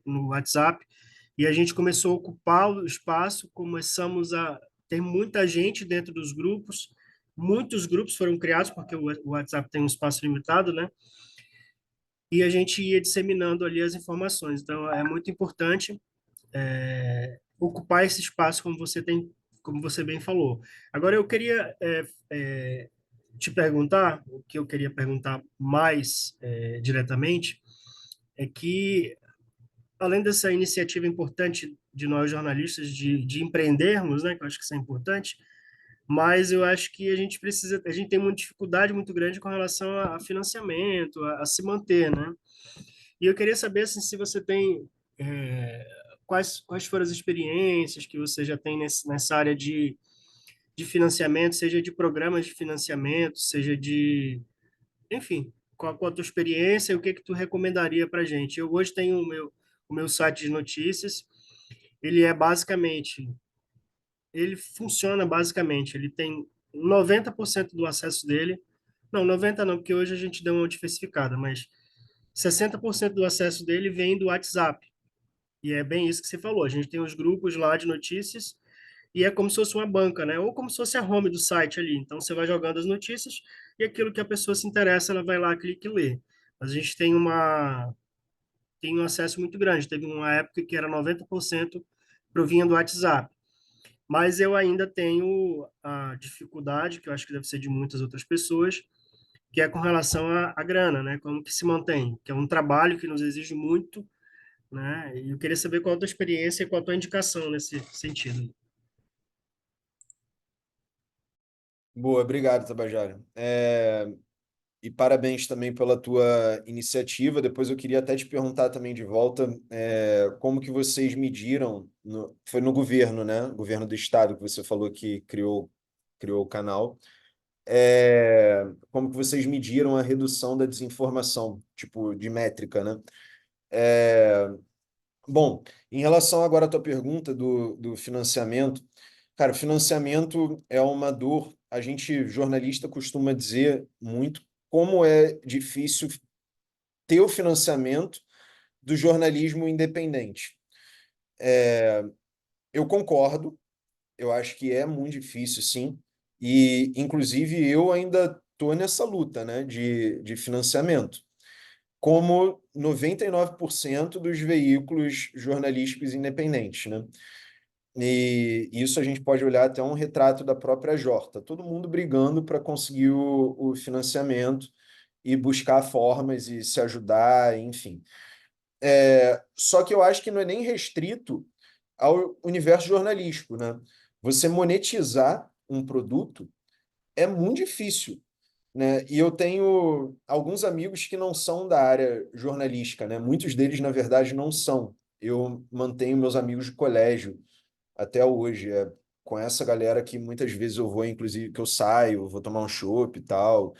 no WhatsApp, e a gente começou a ocupar o espaço, começamos a ter muita gente dentro dos grupos, muitos grupos foram criados, porque o WhatsApp tem um espaço limitado, né? E a gente ia disseminando ali as informações. Então, é muito importante ocupar esse espaço, como você bem falou. Agora, eu queria te perguntar, o que eu queria perguntar mais diretamente, é que, além dessa iniciativa importante de nós jornalistas de empreendermos, né, que eu acho que isso é importante, mas eu acho que a gente tem uma dificuldade muito grande com relação a financiamento, a se manter, né? E eu queria saber assim, se você tem é, quais foram as experiências que você já tem nessa área de financiamento, seja de programas de financiamento, seja de, enfim, qual a tua experiência e o que que tu recomendaria para a gente? Eu hoje tenho o meu site de notícias, ele é basicamente, ele funciona basicamente, ele tem 90% do acesso dele, não, 90 não, porque hoje a gente deu uma diversificada, mas 60% do acesso dele vem do WhatsApp. E é bem isso que você falou. A gente tem os grupos lá de notícias e é como se fosse uma banca, né? Ou como se fosse a home do site ali. Então você vai jogando as notícias e aquilo que a pessoa se interessa, ela vai lá, clica e lê. Mas a gente tem um acesso muito grande. Teve uma época que era 90% provinha do WhatsApp. Mas eu ainda tenho a dificuldade, que eu acho que deve ser de muitas outras pessoas, que é com relação à grana, né? Como que se mantém, que é um trabalho que nos exige muito, né? E eu queria saber qual a tua experiência e qual a tua indicação nesse sentido. Boa, obrigado, Tabajara. E parabéns também pela tua iniciativa. Depois eu queria até te perguntar também de volta, como que vocês mediram, foi no governo, né? Governo do estado que você falou que criou o canal. Como que vocês mediram a redução da desinformação, tipo, de métrica, né? Bom, em relação agora à tua pergunta do financiamento, cara, financiamento é uma dor. A gente, jornalista, costuma dizer muito como é difícil ter o financiamento do jornalismo independente. Eu concordo, eu acho que é muito difícil, sim, e, inclusive, eu ainda estou nessa luta, né, de financiamento, como 99% dos veículos jornalísticos independentes, né? E isso a gente pode olhar até um retrato da própria Jorta. Todo mundo brigando para conseguir o financiamento e buscar formas e se ajudar, enfim. Só que eu acho que não é nem restrito ao universo jornalístico, né? Você monetizar um produto é muito difícil, né? E eu tenho alguns amigos que não são da área jornalística, né? Muitos deles, na verdade, não são. Eu mantenho meus amigos de colégio até hoje. É com essa galera que muitas vezes eu vou, inclusive, que eu saio, vou tomar um chopp e tal.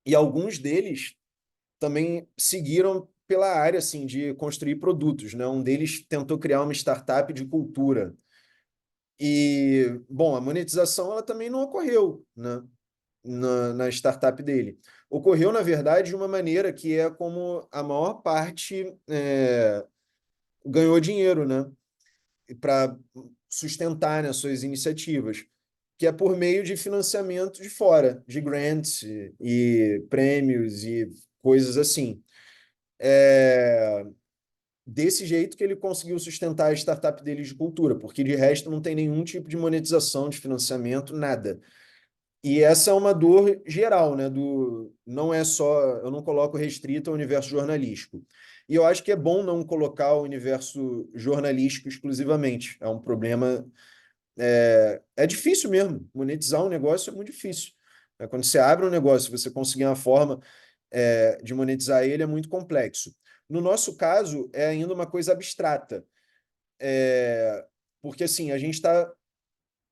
E alguns deles também seguiram pela área assim de construir produtos, né? Um deles tentou criar uma startup de cultura. E, bom, a monetização ela também não ocorreu, né? Na startup dele. Ocorreu, na verdade, de uma maneira que é como a maior parte ganhou dinheiro, né? Para sustentar, né, suas iniciativas, que é por meio de financiamento de fora, de grants e prêmios e coisas assim. Desse jeito que ele conseguiu sustentar a startup dele de cultura, porque de resto não tem nenhum tipo de monetização, de financiamento, nada. E essa é uma dor geral, né? Não é só, eu não coloco restrito ao universo jornalístico. E eu acho que é bom não colocar o universo jornalístico exclusivamente. É um problema. É difícil mesmo. Monetizar um negócio é muito difícil. Quando você abre um negócio, você conseguir uma forma de monetizar ele é muito complexo. No nosso caso, é ainda uma coisa abstrata. Porque, assim,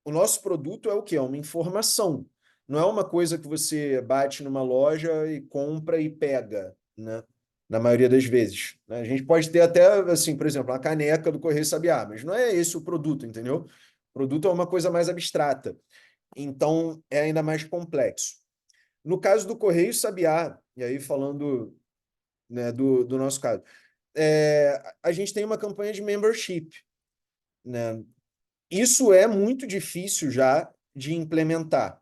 o nosso produto é o quê? É uma informação. Não é uma coisa que você bate numa loja e compra e pega, né? Na maioria das vezes, né? A gente pode ter até, assim, por exemplo, uma caneca do Correio Sabiá, mas não é esse o produto, entendeu? O produto é uma coisa mais abstrata. Então, é ainda mais complexo. No caso do Correio Sabiá, e aí falando, né, do nosso caso, a gente tem uma campanha de membership, né? Isso é muito difícil já de implementar.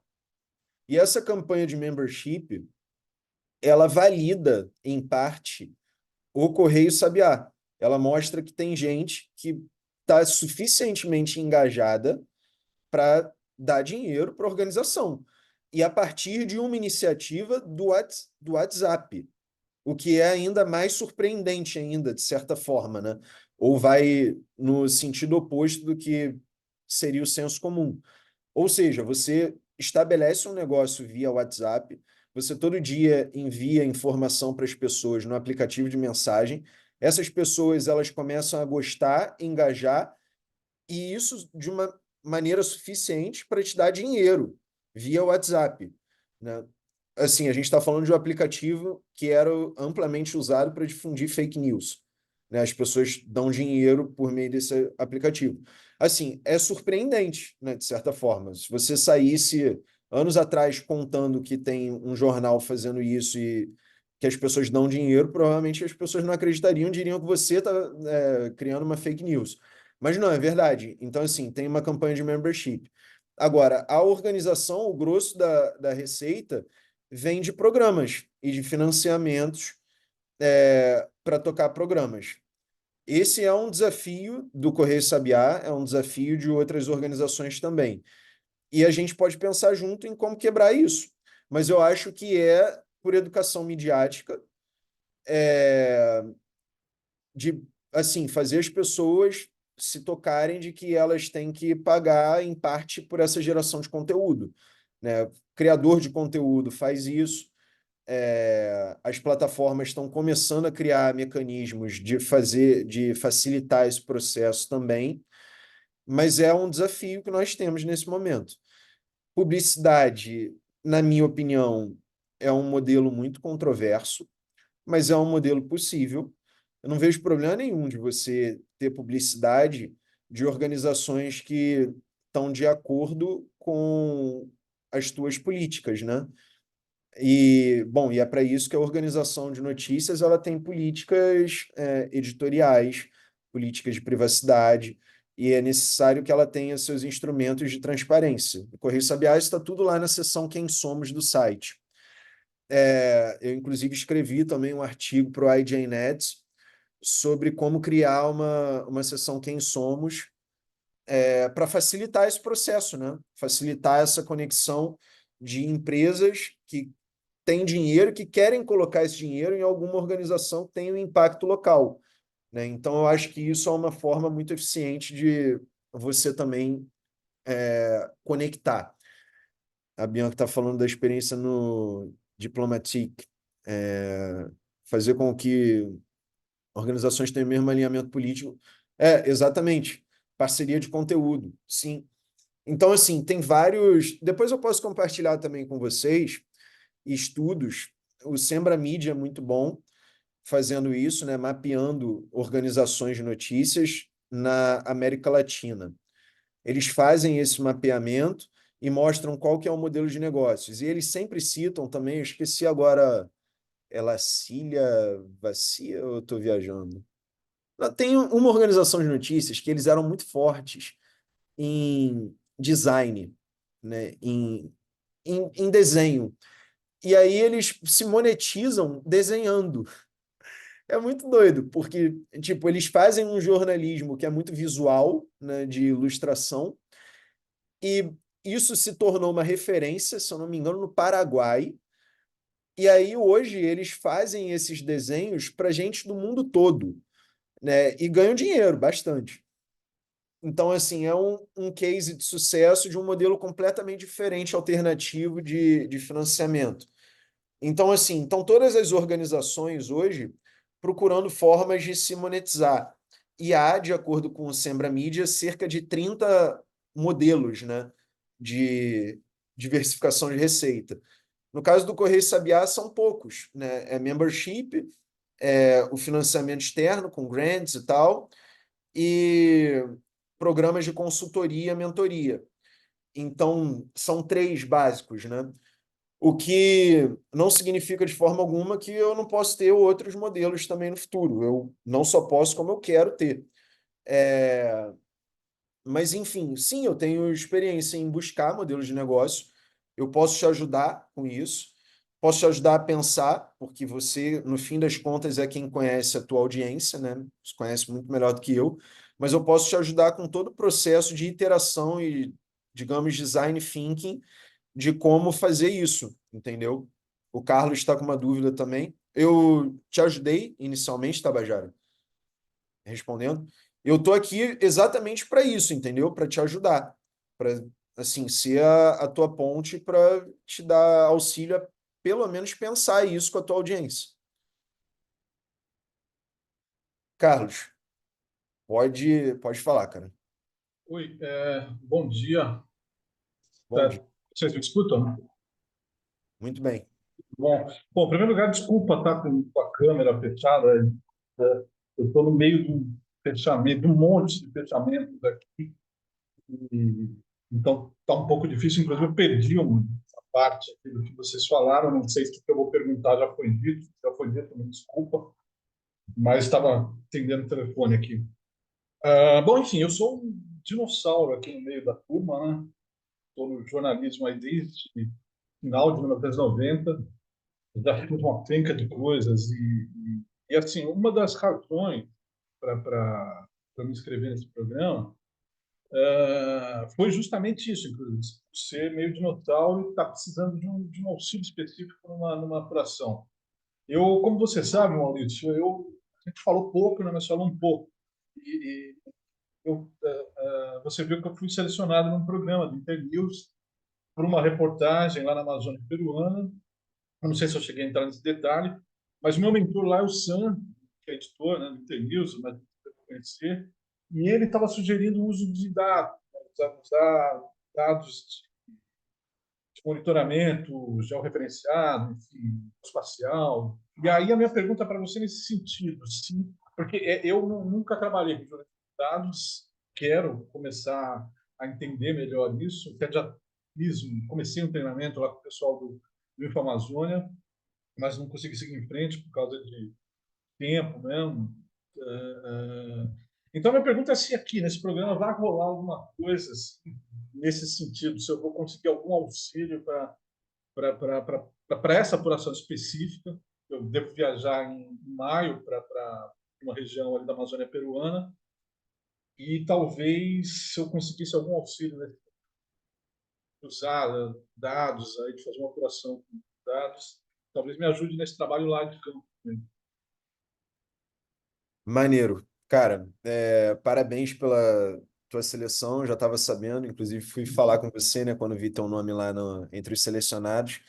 E essa campanha de membership, ela valida, em parte, o Correio Sabiá. Ela mostra que tem gente que está suficientemente engajada para dar dinheiro para a organização. E a partir de uma iniciativa do WhatsApp, o que é ainda mais surpreendente ainda, de certa forma, né? Ou vai no sentido oposto do que seria o senso comum. Ou seja, você estabelece um negócio via WhatsApp, você todo dia envia informação para as pessoas no aplicativo de mensagem, essas pessoas elas começam a gostar, engajar, e isso de uma maneira suficiente para te dar dinheiro via WhatsApp, né? Assim, a gente está falando de um aplicativo que era amplamente usado para difundir fake news, né? As pessoas dão dinheiro por meio desse aplicativo. Assim, é surpreendente, né, de certa forma. Se você saísse anos atrás contando que tem um jornal fazendo isso e que as pessoas dão dinheiro, provavelmente as pessoas não acreditariam, diriam que você está criando uma fake news. Mas não, é verdade. Então, assim, tem uma campanha de membership. Agora, a organização, o grosso da receita, vem de programas e de financiamentos para tocar programas. Esse é um desafio do Correio Sabiá, é um desafio de outras organizações também. E a gente pode pensar junto em como quebrar isso. Mas eu acho que é por educação midiática, de assim fazer as pessoas se tocarem de que elas têm que pagar em parte por essa geração de conteúdo, né? Criador de conteúdo faz isso. As plataformas estão começando a criar mecanismos de facilitar esse processo também, mas é um desafio que nós temos nesse momento. Publicidade, na minha opinião, é um modelo muito controverso, mas é um modelo possível. Eu não vejo problema nenhum de você ter publicidade de organizações que estão de acordo com as tuas políticas, né? E, bom, e é para isso que a organização de notícias ela tem políticas editoriais, políticas de privacidade, e é necessário que ela tenha seus instrumentos de transparência. O Correio Sabiá está tudo lá na seção Quem Somos do site. Eu, inclusive, escrevi também um artigo para o IJNet sobre como criar uma seção Quem Somos para facilitar esse processo, né? Facilitar essa conexão de empresas que têm dinheiro, que querem colocar esse dinheiro em alguma organização que tenha um impacto local, né? Então, eu acho que isso é uma forma muito eficiente de você também conectar. A Bianca está falando da experiência no Diplomatique, fazer com que organizações tenham o mesmo alinhamento político. Exatamente. Parceria de conteúdo, sim. Então, assim, tem vários. Depois eu posso compartilhar também com vocês estudos. O Sembra Mídia é muito bom fazendo isso, né? Mapeando organizações de notícias na América Latina. Eles fazem esse mapeamento e mostram qual que é o modelo de negócios. E eles sempre citam também, eu esqueci agora, Cília Vacia, ou eu estou viajando? Tem uma organização de notícias que eles eram muito fortes em design, né? Em desenho. E aí eles se monetizam desenhando. É muito doido, porque tipo, eles fazem um jornalismo que é muito visual, né, de ilustração, e isso se tornou uma referência, se eu não me engano, no Paraguai. E aí hoje eles fazem esses desenhos para gente do mundo todo, né, e ganham dinheiro bastante. Então, assim, é um case de sucesso de um modelo completamente diferente, alternativo de financiamento. Então, assim, todas as organizações hoje procurando formas de se monetizar. E há, de acordo com o Sembra Mídia, cerca de 30 modelos, né, de diversificação de receita. No caso do Correio Sabiá, são poucos, né? É membership, o financiamento externo com grants e tal, e programas de consultoria, mentoria. Então, são 3 básicos, né? O que não significa de forma alguma que eu não posso ter outros modelos também no futuro. Eu não só posso, como eu quero ter. É, Mas, enfim, sim, eu tenho experiência em buscar modelos de negócio. Eu posso te ajudar com isso. Posso te ajudar a pensar, porque você, no fim das contas, é quem conhece a tua audiência, né? Você conhece muito melhor do que eu. Mas eu posso te ajudar com todo o processo de iteração e, digamos, design thinking de como fazer isso, entendeu? O Carlos está com uma dúvida também. Eu te ajudei inicialmente, Tabajara, respondendo. Eu estou aqui exatamente para isso, entendeu? Para te ajudar, para assim ser a tua ponte para te dar auxílio a pelo menos pensar isso com a tua audiência. Carlos, pode falar, cara. Oi, bom dia. Bom dia. Vocês me escutam? Muito bem. Bom, em primeiro lugar, desculpa estar com a câmera fechada. Eu estou no meio de um fechamento, de um monte de fechamentos aqui, e, então está um pouco difícil. Inclusive, eu perdi uma parte aqui do que vocês falaram. Não sei se o que eu vou perguntar já foi dito, me desculpa, mas estava atendendo o telefone aqui. Bom, enfim, eu sou um dinossauro aqui no meio da turma, né? Estou no jornalismo aí desde final de 1990, já fiz uma penca de coisas e assim, uma das razões para me inscrever nesse programa foi justamente isso, inclusive, ser meio dinossauro e estar precisando de um auxílio específico numa apuração. Eu, como você sabe, Maurício, a gente falou pouco, né, mas falou um pouco. E você viu que eu fui selecionado num programa do Internews por uma reportagem lá na Amazônia Peruana. Eu não sei se eu cheguei a entrar nesse detalhe, mas o meu mentor lá é o Sam, que é editor, né, do Internews, mas deve conhecer, e ele estava sugerindo o uso de dados, né, usar dados de monitoramento georreferenciado, enfim, espacial. E aí a minha pergunta para você nesse sentido, sim, porque eu nunca trabalhei com dados, quero começar a entender melhor isso, até já fiz, comecei um treinamento lá com o pessoal do InfoAmazônia, mas não consegui seguir em frente por causa de tempo mesmo. Então, minha pergunta é se aqui, nesse programa, vai rolar alguma coisa assim, nesse sentido, se eu vou conseguir algum auxílio para essa apuração específica. Eu devo viajar em maio para uma região ali da Amazônia peruana e talvez, se eu conseguisse algum auxílio, né, usar dados, aí, de fazer uma apuração com dados, talvez me ajude nesse trabalho lá de campo. Maneiro. Cara, parabéns pela tua seleção, eu já estava sabendo, inclusive fui falar com você, né, quando vi teu nome lá entre os selecionados.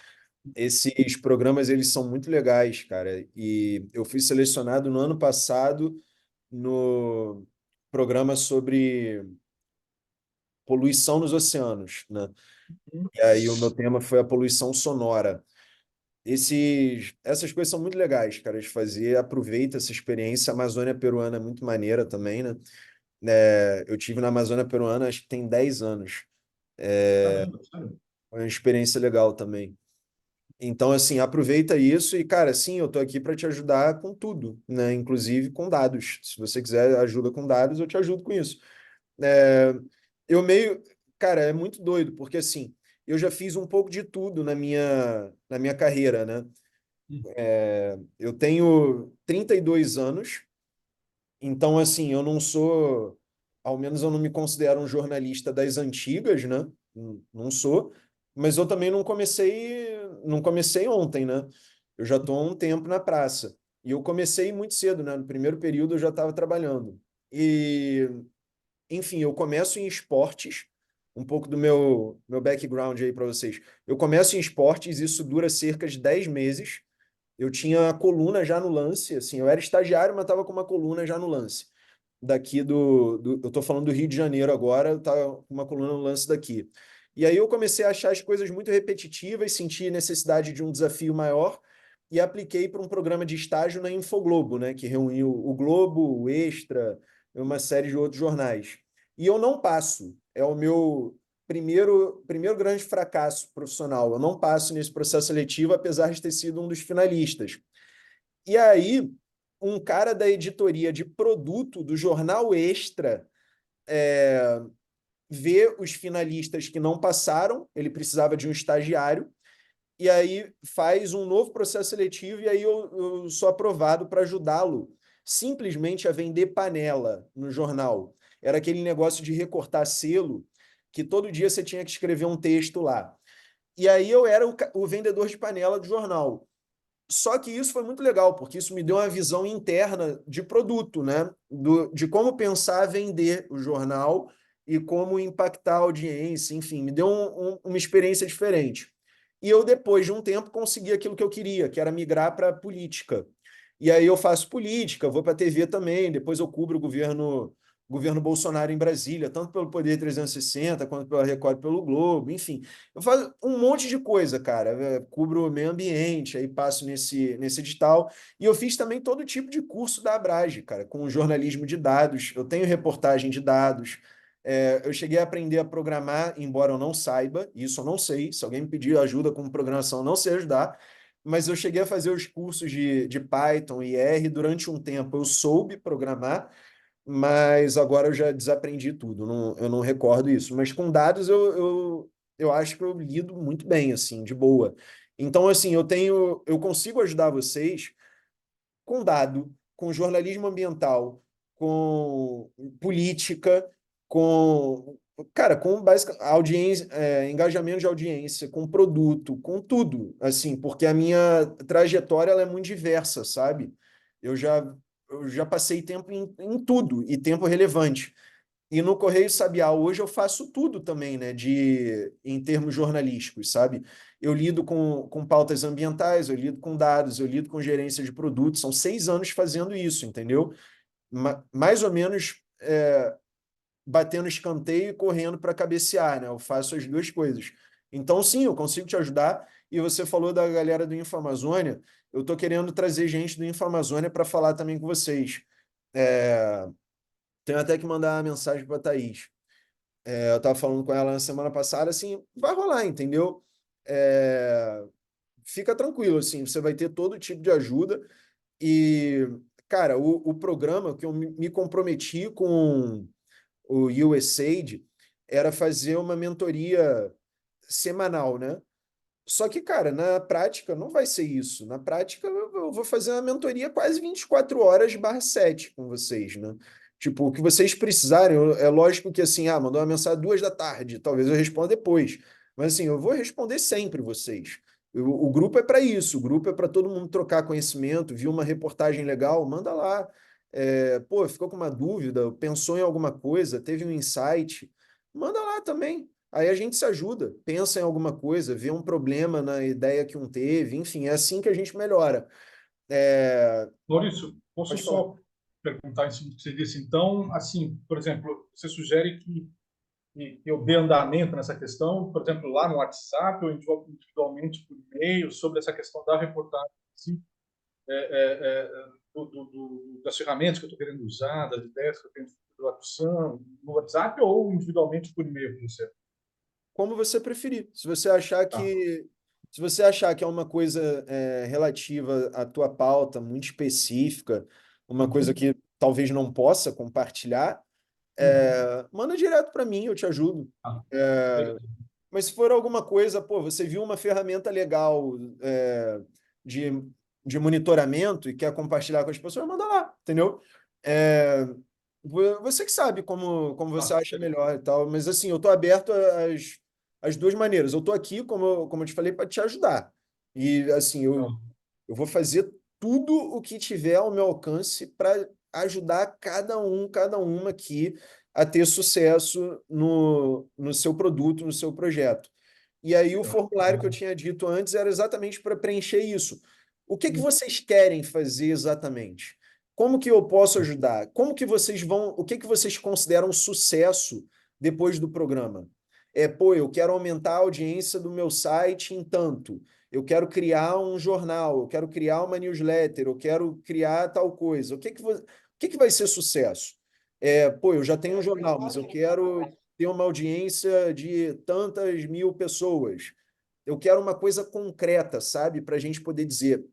Esses programas, eles são muito legais, cara, e eu fui selecionado no ano passado no programa sobre poluição nos oceanos, né? E aí o meu tema foi a poluição sonora. Essas coisas são muito legais, cara, de fazer. Aproveita essa experiência. A Amazônia peruana é muito maneira também, né? Eu tive na Amazônia peruana, acho que tem 10 anos. Caramba, sério? Foi uma experiência legal também. Então, assim, aproveita isso e, cara, sim, eu tô aqui para te ajudar com tudo, né? Inclusive com dados. Se você quiser ajuda com dados, eu te ajudo com isso. É, eu meio, cara, é muito doido, porque assim, eu já fiz um pouco de tudo na minha carreira, né? Eu tenho 32 anos, então, assim, eu não sou, ao menos eu não me considero um jornalista das antigas, né? Não sou, mas eu também não comecei ontem, né? Eu já estou há um tempo na praça. E eu comecei muito cedo, né? No primeiro período eu já estava trabalhando. E, enfim, eu começo em esportes, um pouco do meu background aí para vocês. Eu começo em esportes, isso dura cerca de 10 meses. eu tinha a coluna já no Lance, assim, eu era estagiário, mas estava com uma coluna já no Lance. Eu estou falando do Rio de Janeiro agora, eu estava com uma coluna no Lance daqui. E aí eu comecei a achar as coisas muito repetitivas, senti necessidade de um desafio maior e apliquei para um programa de estágio na Infoglobo, né, que reuniu o Globo, o Extra, uma série de outros jornais. E eu não passo. É o meu primeiro grande fracasso profissional. Eu não passo nesse processo seletivo, apesar de ter sido um dos finalistas. E aí, um cara da editoria de produto do jornal Extra vê os finalistas que não passaram, ele precisava de um estagiário, e aí faz um novo processo seletivo, e aí eu sou aprovado para ajudá-lo simplesmente a vender panela no jornal. Era aquele negócio de recortar selo, que todo dia você tinha que escrever um texto lá. E aí eu era o vendedor de panela do jornal. Só que isso foi muito legal, porque isso me deu uma visão interna de produto, né? De como pensar vender o jornal e como impactar a audiência, enfim, me deu uma experiência diferente. E eu, depois de um tempo, consegui aquilo que eu queria, que era migrar para política. E aí eu faço política, vou para a TV também, depois eu cubro o governo Bolsonaro em Brasília, tanto pelo Poder 360, quanto pela Record, pelo Globo, enfim. Eu faço um monte de coisa, cara. Cubro o meio ambiente, aí passo nesse edital. E eu fiz também todo tipo de curso da Abrage, cara, com jornalismo de dados. Eu tenho reportagem de dados. Eu cheguei a aprender a programar, embora eu não saiba, isso eu não sei. Se alguém me pedir ajuda com programação, eu não sei ajudar. Mas eu cheguei a fazer os cursos de Python e R durante um tempo. Eu soube programar, mas agora eu já desaprendi tudo, eu não recordo isso. Mas com dados eu acho que eu lido muito bem, assim, de boa. Então, assim, eu consigo ajudar vocês com dado, com jornalismo ambiental, com política, com, cara, com basic, audiência, engajamento de audiência, com produto, com tudo, assim, porque a minha trajetória ela é muito diversa, sabe? Eu já, eu já passei tempo em tudo, e tempo relevante. E no Correio Sabiá hoje eu faço tudo também, né, em termos jornalísticos, sabe? Eu lido com pautas ambientais, eu lido com dados, eu lido com gerência de produtos, são 6 anos fazendo isso, entendeu? Mais ou menos batendo escanteio e correndo para cabecear, né? Eu faço as duas coisas. Então, sim, eu consigo te ajudar. E você falou da galera do InfoAmazônia, eu estou querendo trazer gente do InfoAmazônia para falar também com vocês. É, Tenho até que mandar uma mensagem para a Thaís. Eu estava falando com ela na semana passada, assim, vai rolar, entendeu? É, Fica tranquilo, assim, você vai ter todo tipo de ajuda. E, cara, o programa que eu me comprometi com o USAID era fazer uma mentoria semanal, né? Só que, cara, na prática não vai ser isso. Na prática, eu vou fazer uma mentoria quase 24 horas barra 7 com vocês, né? Tipo, o que vocês precisarem, é lógico que assim, mandou uma mensagem 2 da tarde, talvez eu responda depois. Mas assim, eu vou responder sempre vocês. O grupo é para isso, o grupo é para todo mundo trocar conhecimento, viu uma reportagem legal, manda lá. Pô, ficou com uma dúvida, pensou em alguma coisa, teve um insight, manda lá também. Aí a gente se ajuda, pensa em alguma coisa, vê um problema na ideia que um teve, enfim, é assim que a gente melhora. É, Maurício, posso Pode falar. só perguntar em cima do que você disse? Então, assim, por exemplo, você sugere que eu dê andamento nessa questão, por exemplo, lá no WhatsApp ou individualmente por e-mail, sobre essa questão da reportagem, assim, das ferramentas que eu estou querendo usar, das ideias que eu tenho de atuação, no WhatsApp ou individualmente por e-mail para você? Como você preferir. Tá. Se você achar que é uma coisa relativa à tua pauta, muito específica, uma coisa Uhum. que talvez não possa compartilhar, Uhum. manda direto para mim, eu te ajudo. Ah, É, beleza. Mas se for alguma coisa, pô, você viu uma ferramenta legal de, de monitoramento e quer compartilhar com as pessoas, manda lá, entendeu? É, Você que sabe como você Ah, acha melhor e tal, mas assim, eu tô aberto às duas maneiras. Eu tô aqui, como eu te falei, para te ajudar. E assim, não. eu vou fazer tudo o que tiver ao meu alcance para ajudar cada uma aqui a ter sucesso no seu produto, no seu projeto. E aí o Tá. formulário que eu tinha dito antes era exatamente para preencher isso. O que vocês querem fazer exatamente? Como que eu posso ajudar? Como que vocês vão, o que vocês consideram sucesso depois do programa? Pô, eu quero aumentar a audiência do meu site em tanto. Eu quero criar um jornal, eu quero criar uma newsletter, eu quero criar tal coisa. O que vai ser sucesso? Pô, eu já tenho um jornal, mas eu quero ter uma audiência de tantas mil pessoas. Eu quero uma coisa concreta, sabe? Para a gente poder dizer,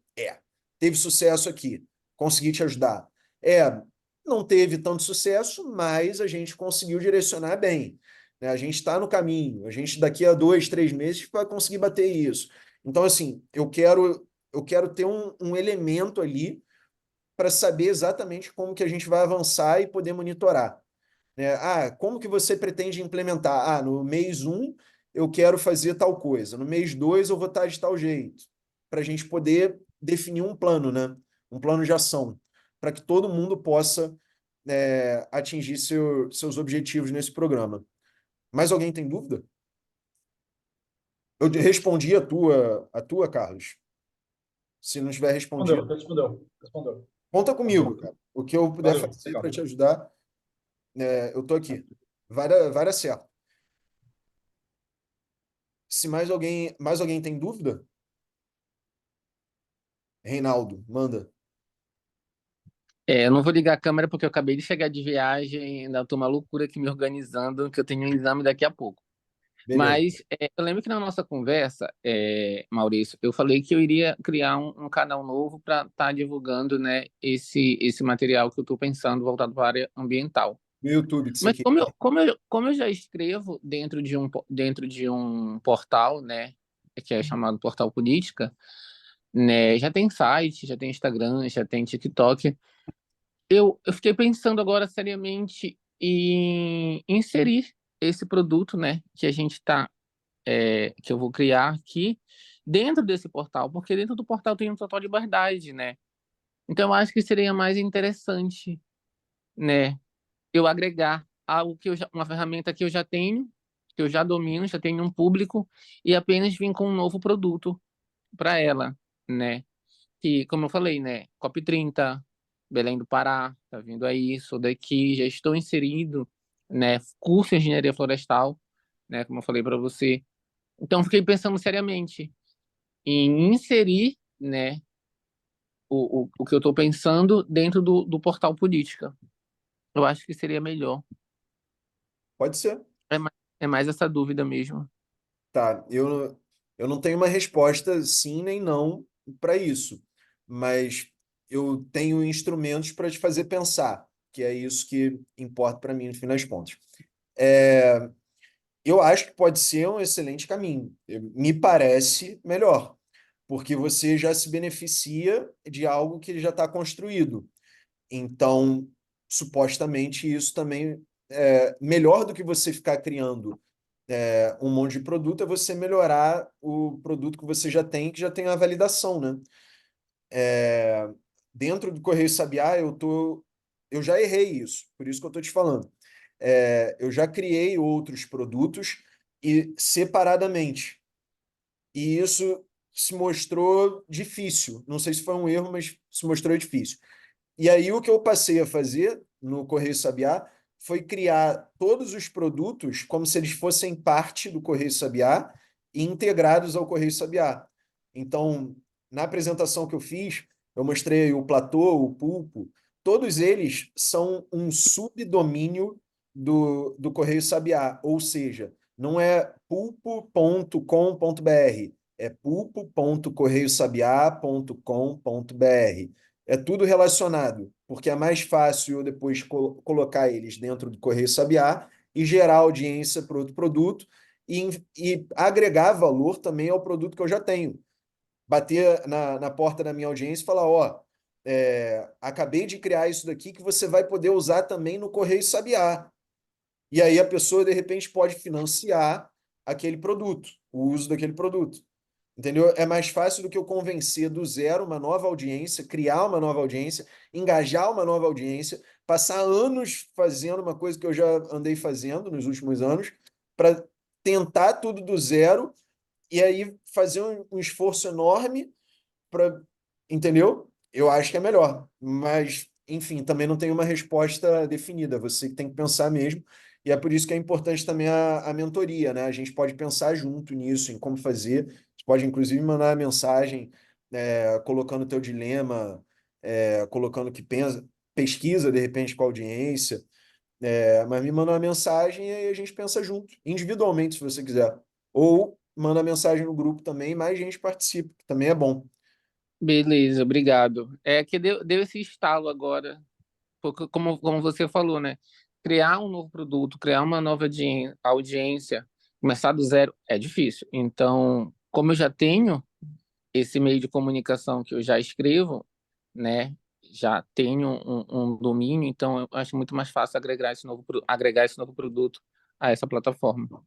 teve sucesso aqui, consegui te ajudar. Não teve tanto sucesso, mas a gente conseguiu direcionar bem, né? A gente está no caminho, a gente daqui a 2, 3 meses vai conseguir bater isso. Então, assim, eu quero ter um elemento ali para saber exatamente como que a gente vai avançar e poder monitorar, né? Como que você pretende implementar? No mês 1 eu quero fazer tal coisa, no mês 2 eu vou estar de tal jeito, para a gente poder definir um plano, né? Um plano de ação, para que todo mundo possa atingir seus objetivos nesse programa. Mais alguém tem dúvida? Eu respondi a tua, Carlos. Se não tiver respondido, Respondeu. conta comigo, cara. O que eu puder Valeu, fazer legal. para te ajudar, eu tô aqui. Vai dar certo. Se mais alguém tem dúvida, Reinaldo, manda. Eu não vou ligar a câmera porque eu acabei de chegar de viagem, ainda tô uma loucura aqui me organizando, que eu tenho um exame daqui a pouco. Beleza. Mas eu lembro que na nossa conversa, Maurício, eu falei que eu iria criar um canal novo para estar divulgando, né, esse material que eu estou pensando voltado para a área ambiental. No YouTube que você Mas quer. como eu já escrevo dentro de um portal, né, que é chamado Portal Política, né, já tem site, já tem Instagram, já tem TikTok. Eu fiquei pensando agora seriamente em inserir esse produto, né, que eu vou criar aqui dentro desse portal, porque dentro do portal tem um total de liberdade, né? Então eu acho que seria mais interessante, né, eu agregar uma ferramenta que eu já tenho, que eu já domino, já tenho um público e apenas vir com um novo produto para ela, né? Que, como eu falei, né, COP30, Belém do Pará, tá vindo aí, sou daqui, já estou inserido, né, curso em engenharia florestal, né, como eu falei para você. Então, fiquei pensando seriamente em inserir, né, o que eu estou pensando dentro do portal Política. Eu acho que seria melhor. Pode ser. É mais essa dúvida mesmo. Tá. Eu não tenho uma resposta sim nem não para isso, mas eu tenho instrumentos para te fazer pensar, que é isso que importa para mim no fim das contas. Eu acho que pode ser um excelente caminho. Me parece melhor, porque você já se beneficia de algo que já está construído. Então, supostamente, isso também é melhor do que você ficar criando um monte de produto, é você melhorar o produto que você já tem, que já tem a validação, né? Dentro do Correio Sabiá, eu já errei isso, por isso que eu estou te falando. Eu já criei outros produtos e separadamente. E isso se mostrou difícil. Não sei se foi um erro, mas se mostrou difícil. E aí o que eu passei a fazer no Correio Sabiá foi criar todos os produtos como se eles fossem parte do Correio Sabiá e integrados ao Correio Sabiá. Então, na apresentação que eu fiz, eu mostrei o platô, o pulpo, todos eles são um subdomínio do Correio Sabiá, ou seja, não é pulpo.com.br, é pulpo.correiosabiá.com.br. É tudo relacionado, porque é mais fácil eu depois colocar eles dentro do Correio Sabiá e gerar audiência para outro produto e agregar valor também ao produto que eu já tenho. Bater na porta da minha audiência e falar, ó, acabei de criar isso daqui que você vai poder usar também no Correio Sabiá. E aí a pessoa, de repente, pode financiar aquele produto, o uso daquele produto. Entendeu? É mais fácil do que eu convencer do zero uma nova audiência, criar uma nova audiência, engajar uma nova audiência, passar anos fazendo uma coisa que eu já andei fazendo nos últimos anos, para tentar tudo do zero e aí fazer um esforço enorme para Entendeu? Eu acho que é melhor. Mas, enfim, também não tem uma resposta definida. Você que tem que pensar mesmo. E é por isso que é importante também a mentoria, né? A gente pode pensar junto nisso, em como fazer. Você pode, inclusive, mandar uma mensagem colocando o teu dilema, colocando o que pensa, pesquisa, de repente, com a audiência. Mas me manda uma mensagem e aí a gente pensa junto, individualmente, se você quiser. Ou manda mensagem no grupo também, mais gente participa, que também é bom. Beleza, obrigado. É que deu esse estalo agora, porque como você falou, né? Criar um novo produto, criar uma nova audiência, começar do zero é difícil. Então, como eu já tenho esse meio de comunicação que eu já escrevo, né? Já tenho um domínio, então eu acho muito mais fácil agregar esse novo produto a essa plataforma.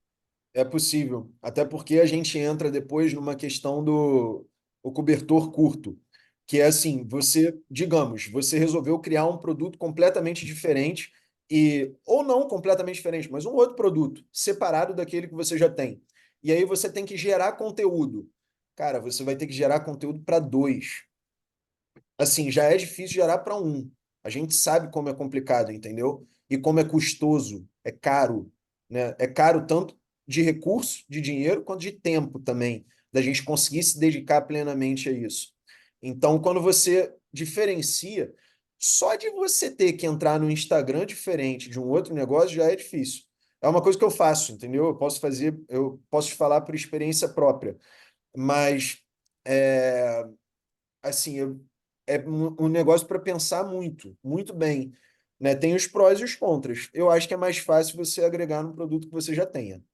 É possível, até porque a gente entra depois numa questão do o cobertor curto, que é assim, digamos, você resolveu criar um produto completamente diferente ou não completamente diferente, mas um outro produto separado daquele que você já tem. E aí você tem que gerar conteúdo. Cara, você vai ter que gerar conteúdo para dois. Assim, já é difícil gerar para um. A gente sabe como é complicado, entendeu? E como é custoso, é caro, né? É caro tanto de recurso, de dinheiro, quanto de tempo também, da gente conseguir se dedicar plenamente a isso. Então, quando você diferencia, só de você ter que entrar no Instagram diferente de um outro negócio já é difícil. É uma coisa que eu faço, entendeu? Eu posso te falar por experiência própria, mas é, assim, é um negócio para pensar muito, muito bem, né? Tem os prós e os contras. Eu acho que é mais fácil você agregar no produto que você já tenha.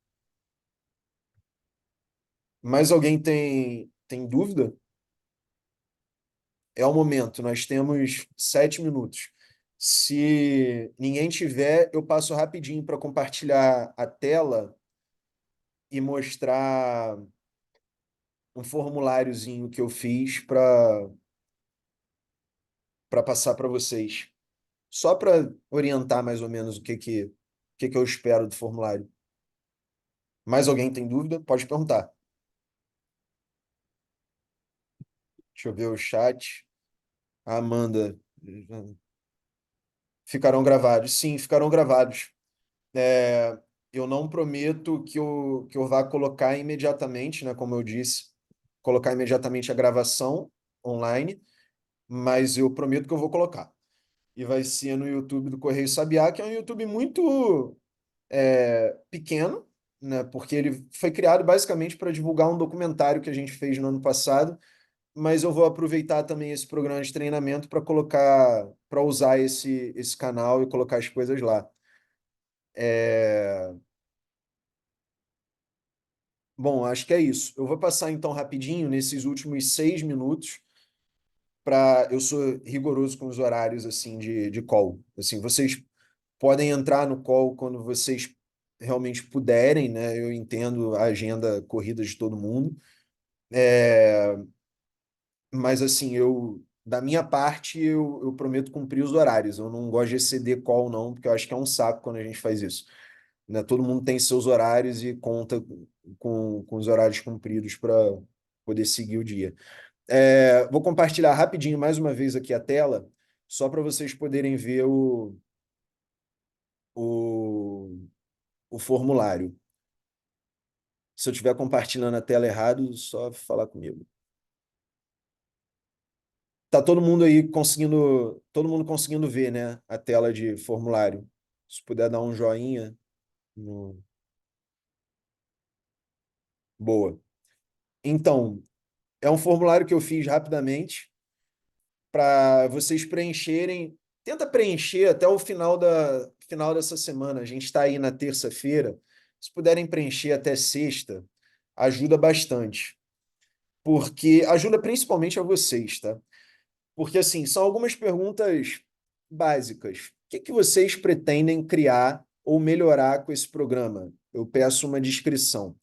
Mais alguém tem dúvida? É o momento, nós temos 7 minutos. Se ninguém tiver, eu passo rapidinho para compartilhar a tela e mostrar um formuláriozinho que eu fiz para passar para vocês. Só para orientar mais ou menos o que que eu espero do formulário. Mais alguém tem dúvida? Pode perguntar. Deixa eu ver o chat. A Amanda. Ficarão gravados. Sim, ficarão gravados. Eu não prometo que eu vá colocar imediatamente, né? Como eu disse, colocar imediatamente a gravação online, mas eu prometo que eu vou colocar. E vai ser no YouTube do Correio Sabiá, que é um YouTube muito pequeno, né? Porque ele foi criado basicamente para divulgar um documentário que a gente fez no ano passado, mas eu vou aproveitar também esse programa de treinamento para usar esse canal e colocar as coisas lá. Bom, acho que é isso. Eu vou passar então rapidinho nesses últimos 6 minutos eu sou rigoroso com os horários assim de call. Assim, vocês podem entrar no call quando vocês realmente puderem, né? Eu entendo a agenda corrida de todo mundo. Mas assim, da minha parte, eu prometo cumprir os horários. Eu não gosto de exceder call, não, porque eu acho que é um saco quando a gente faz isso. Né? Todo mundo tem seus horários e conta com os horários cumpridos para poder seguir o dia. Vou compartilhar rapidinho mais uma vez aqui a tela, só para vocês poderem ver o, o formulário. Se eu estiver compartilhando a tela errado, só falar comigo. Tá todo mundo conseguindo ver, né, a tela de formulário. Se puder dar um joinha. no- Boa. Então, é um formulário que eu fiz rapidamente para vocês preencherem. Tenta preencher até o final dessa semana. A gente está aí na terça-feira. Se puderem preencher até sexta, ajuda bastante. Porque ajuda principalmente a vocês, tá? Porque, assim, são algumas perguntas básicas. O que que vocês pretendem criar ou melhorar com esse programa? Eu peço uma descrição.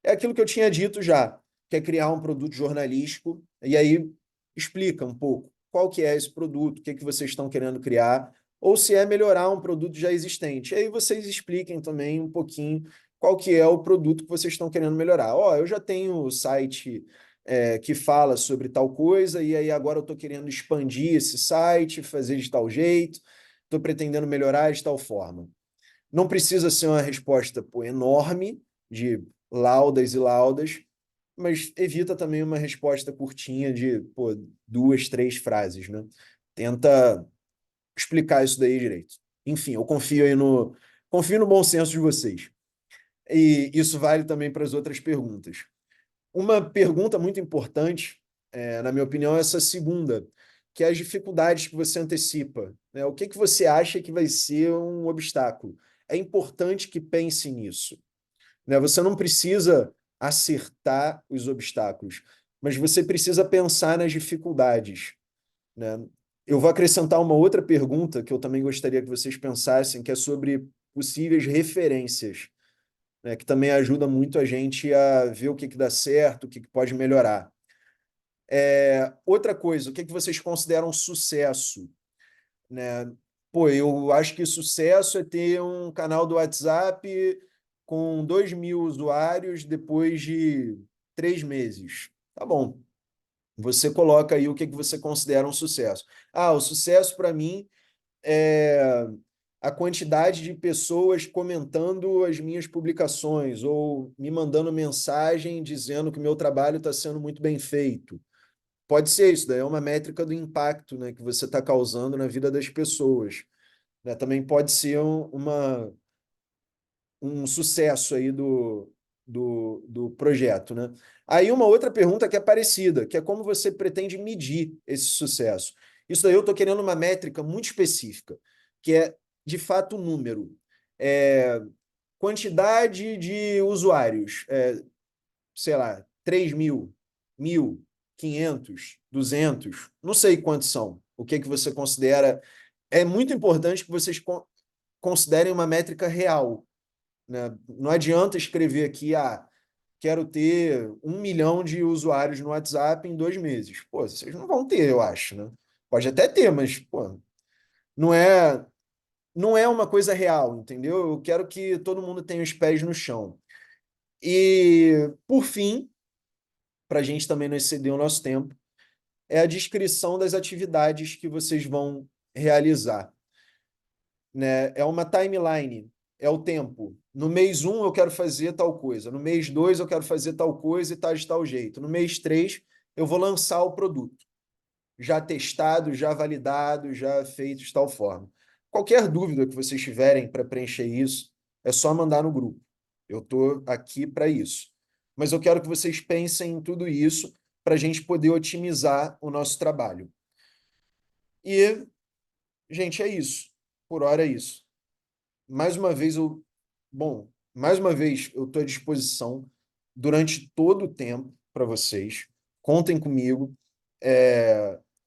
É aquilo que eu tinha dito já, que é criar um produto jornalístico, e aí explica um pouco qual que é esse produto, o que que vocês estão querendo criar, ou se é melhorar um produto já existente. E aí vocês expliquem também um pouquinho qual que é o produto que vocês estão querendo melhorar. Ó, eu já tenho o site que fala sobre tal coisa, e aí agora eu estou querendo expandir esse site, fazer de tal jeito, estou pretendendo melhorar de tal forma. Não precisa ser uma resposta enorme, de laudas e laudas, mas evita também uma resposta curtinha de 2, 3 frases, né? Tenta explicar isso daí direito. Enfim, eu confio no bom senso de vocês. E isso vale também para as outras perguntas. Uma pergunta muito importante, na minha opinião, é essa segunda, que é as dificuldades que você antecipa, né? O que que você acha que vai ser um obstáculo? É importante que pense nisso, né? Você não precisa acertar os obstáculos, mas você precisa pensar nas dificuldades, né? Eu vou acrescentar uma outra pergunta que eu também gostaria que vocês pensassem, que é sobre possíveis referências, né, que também ajuda muito a gente a ver o que dá certo, o que pode melhorar. Outra coisa, o que vocês consideram sucesso? Né? Eu acho que sucesso é ter um canal do WhatsApp com 2.000 usuários depois de 3 meses. Tá bom. Você coloca aí o que você considera um sucesso. O sucesso para mim é a quantidade de pessoas comentando as minhas publicações ou me mandando mensagem dizendo que o meu trabalho está sendo muito bem feito. Pode ser isso, daí é uma métrica do impacto, né, que você está causando na vida das pessoas. Né? Também pode ser um sucesso aí do projeto. Né? Aí uma outra pergunta que é parecida, que é como você pretende medir esse sucesso. Isso daí eu estou querendo uma métrica muito específica, que é, de fato, um número. Quantidade de usuários, sei lá, 3.000, 1.000, 500, 200, não sei quantos são. O que você considera... É muito importante que vocês considerem uma métrica real. Né? Não adianta escrever aqui, quero ter 1 milhão de usuários no WhatsApp em 2 meses. Vocês não vão ter, eu acho, né? Pode até ter, mas, não é uma coisa real, entendeu? Eu quero que todo mundo tenha os pés no chão. E, por fim, para a gente também não exceder o nosso tempo, é a descrição das atividades que vocês vão realizar. Né? É uma timeline, é o tempo. No mês 1 eu quero fazer tal coisa, no mês 2 eu quero fazer tal coisa e tal de tal jeito. No mês 3 eu vou lançar o produto, já testado, já validado, já feito de tal forma. Qualquer dúvida que vocês tiverem para preencher isso, é só mandar no grupo. Eu estou aqui para isso. Mas eu quero que vocês pensem em tudo isso para a gente poder otimizar o nosso trabalho. E, gente, é isso. Por hora é isso. Mais uma vez, eu estou à disposição durante todo o tempo para vocês. Contem comigo.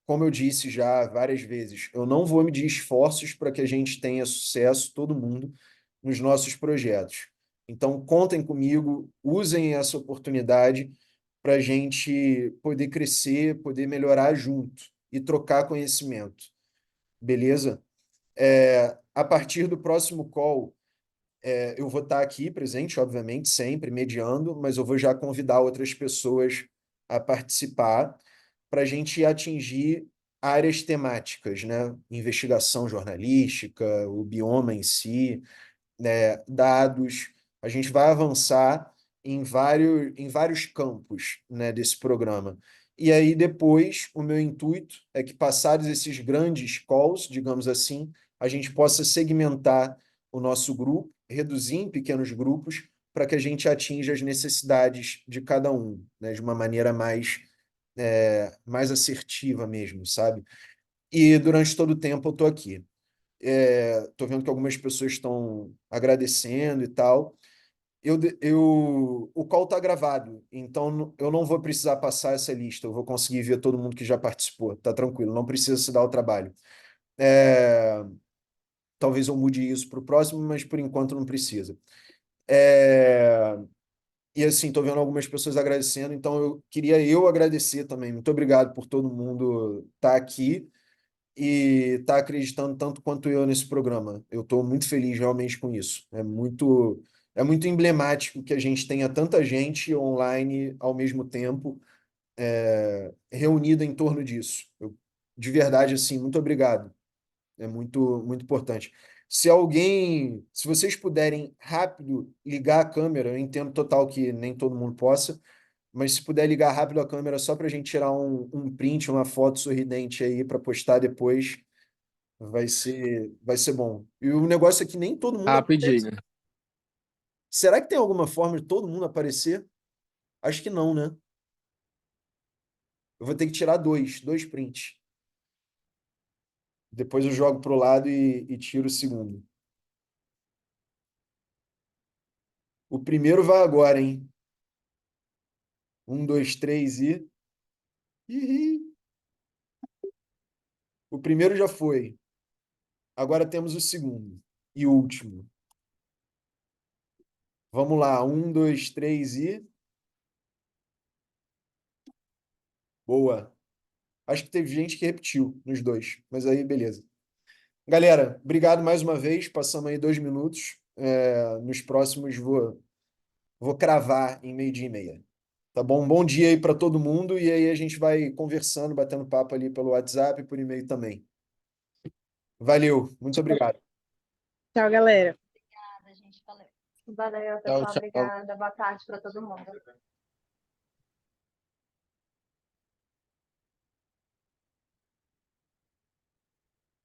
Como eu disse já várias vezes, eu não vou medir esforços para que a gente tenha sucesso, todo mundo, nos nossos projetos. Então, contem comigo, usem essa oportunidade para a gente poder crescer, poder melhorar junto e trocar conhecimento. Beleza? A partir do próximo call, eu vou estar aqui presente, obviamente, sempre mediando, mas eu vou já convidar outras pessoas a participar para a gente atingir áreas temáticas, né? Investigação jornalística, o bioma em si, né? Dados. A gente vai avançar em vários campos, né, desse programa. E aí, depois, o meu intuito é que, passados esses grandes calls, digamos assim, a gente possa segmentar o nosso grupo, reduzir em pequenos grupos, para que a gente atinja as necessidades de cada um, né, de uma maneira mais assertiva mesmo, sabe? E durante todo o tempo eu estou aqui. Estou vendo que algumas pessoas estão agradecendo e tal. O call está gravado, então eu não vou precisar passar essa lista, eu vou conseguir ver todo mundo que já participou, tá tranquilo, não precisa se dar o trabalho. Talvez eu mude isso para o próximo, mas por enquanto não precisa. E assim, estou vendo algumas pessoas agradecendo, então eu queria agradecer também. Muito obrigado por todo mundo estar aqui e estar acreditando tanto quanto eu nesse programa. Eu estou muito feliz realmente com isso. É muito emblemático que a gente tenha tanta gente online ao mesmo tempo reunida em torno disso. De verdade, assim, muito obrigado. É muito, muito importante. Se vocês puderem rápido ligar a câmera, eu entendo total que nem todo mundo possa, mas se puder ligar rápido a câmera só para a gente tirar um print, uma foto sorridente aí para postar depois, vai ser bom. E o negócio é que nem todo mundo aparece. Rapidinho. Será que tem alguma forma de todo mundo aparecer? Acho que não, né? Eu vou ter que tirar dois prints. Depois eu jogo pro lado e tiro o segundo. O primeiro vai agora, hein? 1, 2, 3 e. Ih, o primeiro já foi. Agora temos o segundo e último. Vamos lá. 1, 2, 3 e. Boa. Acho que teve gente que repetiu nos dois, mas aí beleza. Galera, obrigado mais uma vez. Passamos aí 2 minutos. Nos próximos vou cravar em 12h30. Tá bom? Bom dia aí para todo mundo. E aí a gente vai conversando, batendo papo ali pelo WhatsApp e por e-mail também. Valeu. Muito obrigado. Tchau, galera. Obrigada, gente. Valeu. Valeu, Tchau, pessoal. tchau. Obrigada. Boa tarde para todo mundo.